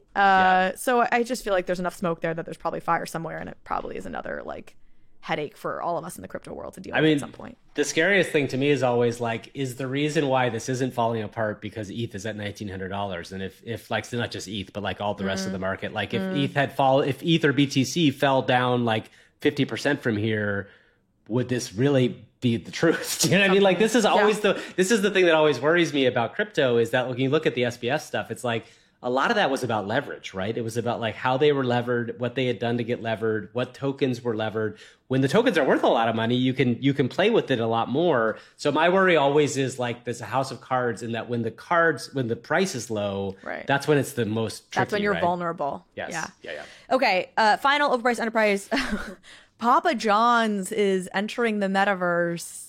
So I just feel like there's enough smoke there that there's probably fire somewhere, and it probably is another like headache for all of us in the crypto world to deal with at some point. The scariest thing to me is always like, is the reason why this isn't falling apart because ETH is at $1,900, and if like, so not just ETH, but like all the rest of the market, like if ETH or BTC fell down like 50% from here, would this really be the truth? Do you know what I mean? Like, this is always this is the thing that always worries me about crypto, is that when you look at the SBF stuff, it's like a lot of that was about leverage, right? It was about like how they were levered, what they had done to get levered, what tokens were levered. When the tokens are worth a lot of money, you can play with it a lot more. So my worry always is like there's a house of cards, in that when the price is low, that's when it's the most tricky. That's when you're vulnerable. Yes. Yeah. Okay. Final overpriced, underpriced. Papa John's is entering the metaverse.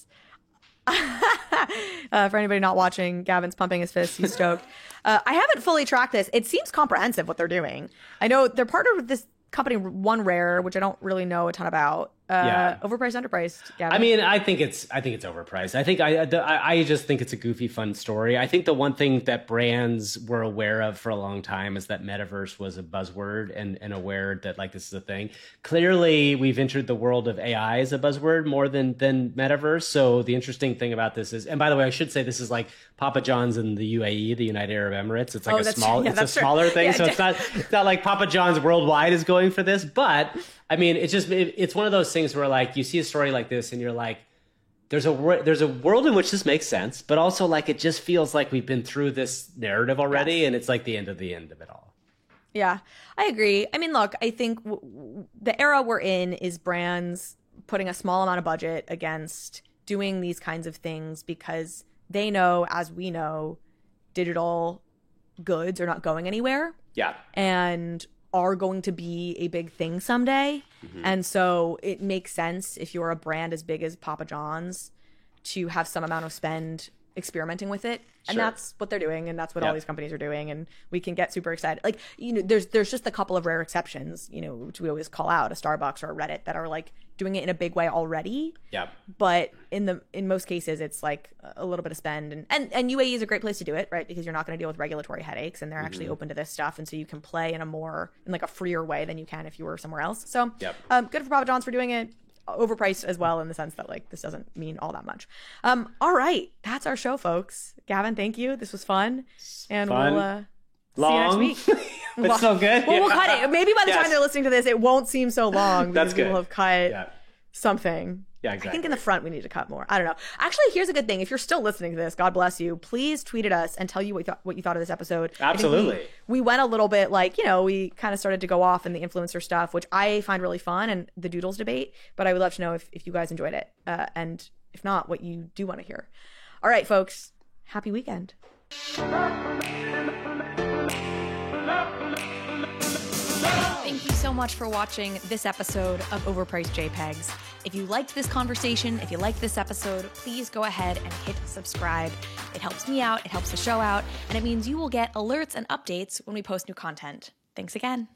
For anybody not watching, Gavin's pumping his fist. He's stoked. I haven't fully tracked this. It seems comprehensive what they're doing. I know they're partnered with this company, One Rare, which I don't really know a ton about. Overpriced, underpriced, Gavin? I mean, I think it's overpriced. I just think it's a goofy, fun story. I think the one thing that brands were aware of for a long time is that metaverse was a buzzword, and aware that like this is a thing. Clearly, we've entered the world of AI as a buzzword more than metaverse. So the interesting thing about this is, and by the way, I should say this is like Papa John's in the UAE, the United Arab Emirates. It's like a smaller thing. So it's not like Papa John's worldwide is going for this, but I mean, it's one of those things where like you see a story like this and you're like, there's a world in which this makes sense, but also like it just feels like we've been through this narrative already, and it's like the end of it all. Yeah, I agree. I mean, look, I think the era we're in is brands putting a small amount of budget against doing these kinds of things because they know, as we know, digital goods are not going anywhere. Yeah. And are going to be a big thing someday. And so it makes sense, if you're a brand as big as Papa John's, to have some amount of spend experimenting with it. And Sure. that's what they're doing, and that's what all Yep. these companies are doing, and we can get super excited. Like, there's just a couple of rare exceptions, which we always call out, a Starbucks or a Reddit, that are like doing it in a big way already. Yep. But in most cases, it's like a little bit of spend, and UAE is a great place to do it, right? Because you're not going to deal with regulatory headaches, and they're actually open to this stuff, and so you can play in a freer way than you can if you were somewhere else. So, Yep. Good for Papa John's for doing it. Overpriced as well, in the sense that like this doesn't mean all that much. All right, that's our show, folks. Gavin, thank you. This was fun, and Fun. we'll Long. see you next week. But so good. Well, we'll Yeah. cut it. Maybe by the Yes. time they're listening to this, it won't seem so long. That's because good. We'll have cut Yeah. something. Yeah, I think exactly. in the front we need to cut more. I don't know. Actually, here's a good thing. If you're still listening to this, God bless you. Please tweet at us and tell you what you thought of this episode. I think Absolutely. we went a little bit like, we kind of started to go off in the influencer stuff, which I find really fun, and the doodles debate. But I would love to know if you guys enjoyed it. And if not, what you do want to hear. All right, folks. Happy weekend. Thank you so much for watching this episode of Overpriced JPEGs. If you liked this conversation, if you liked this episode, please go ahead and hit subscribe. It helps me out, it helps the show out, and it means you will get alerts and updates when we post new content. Thanks again.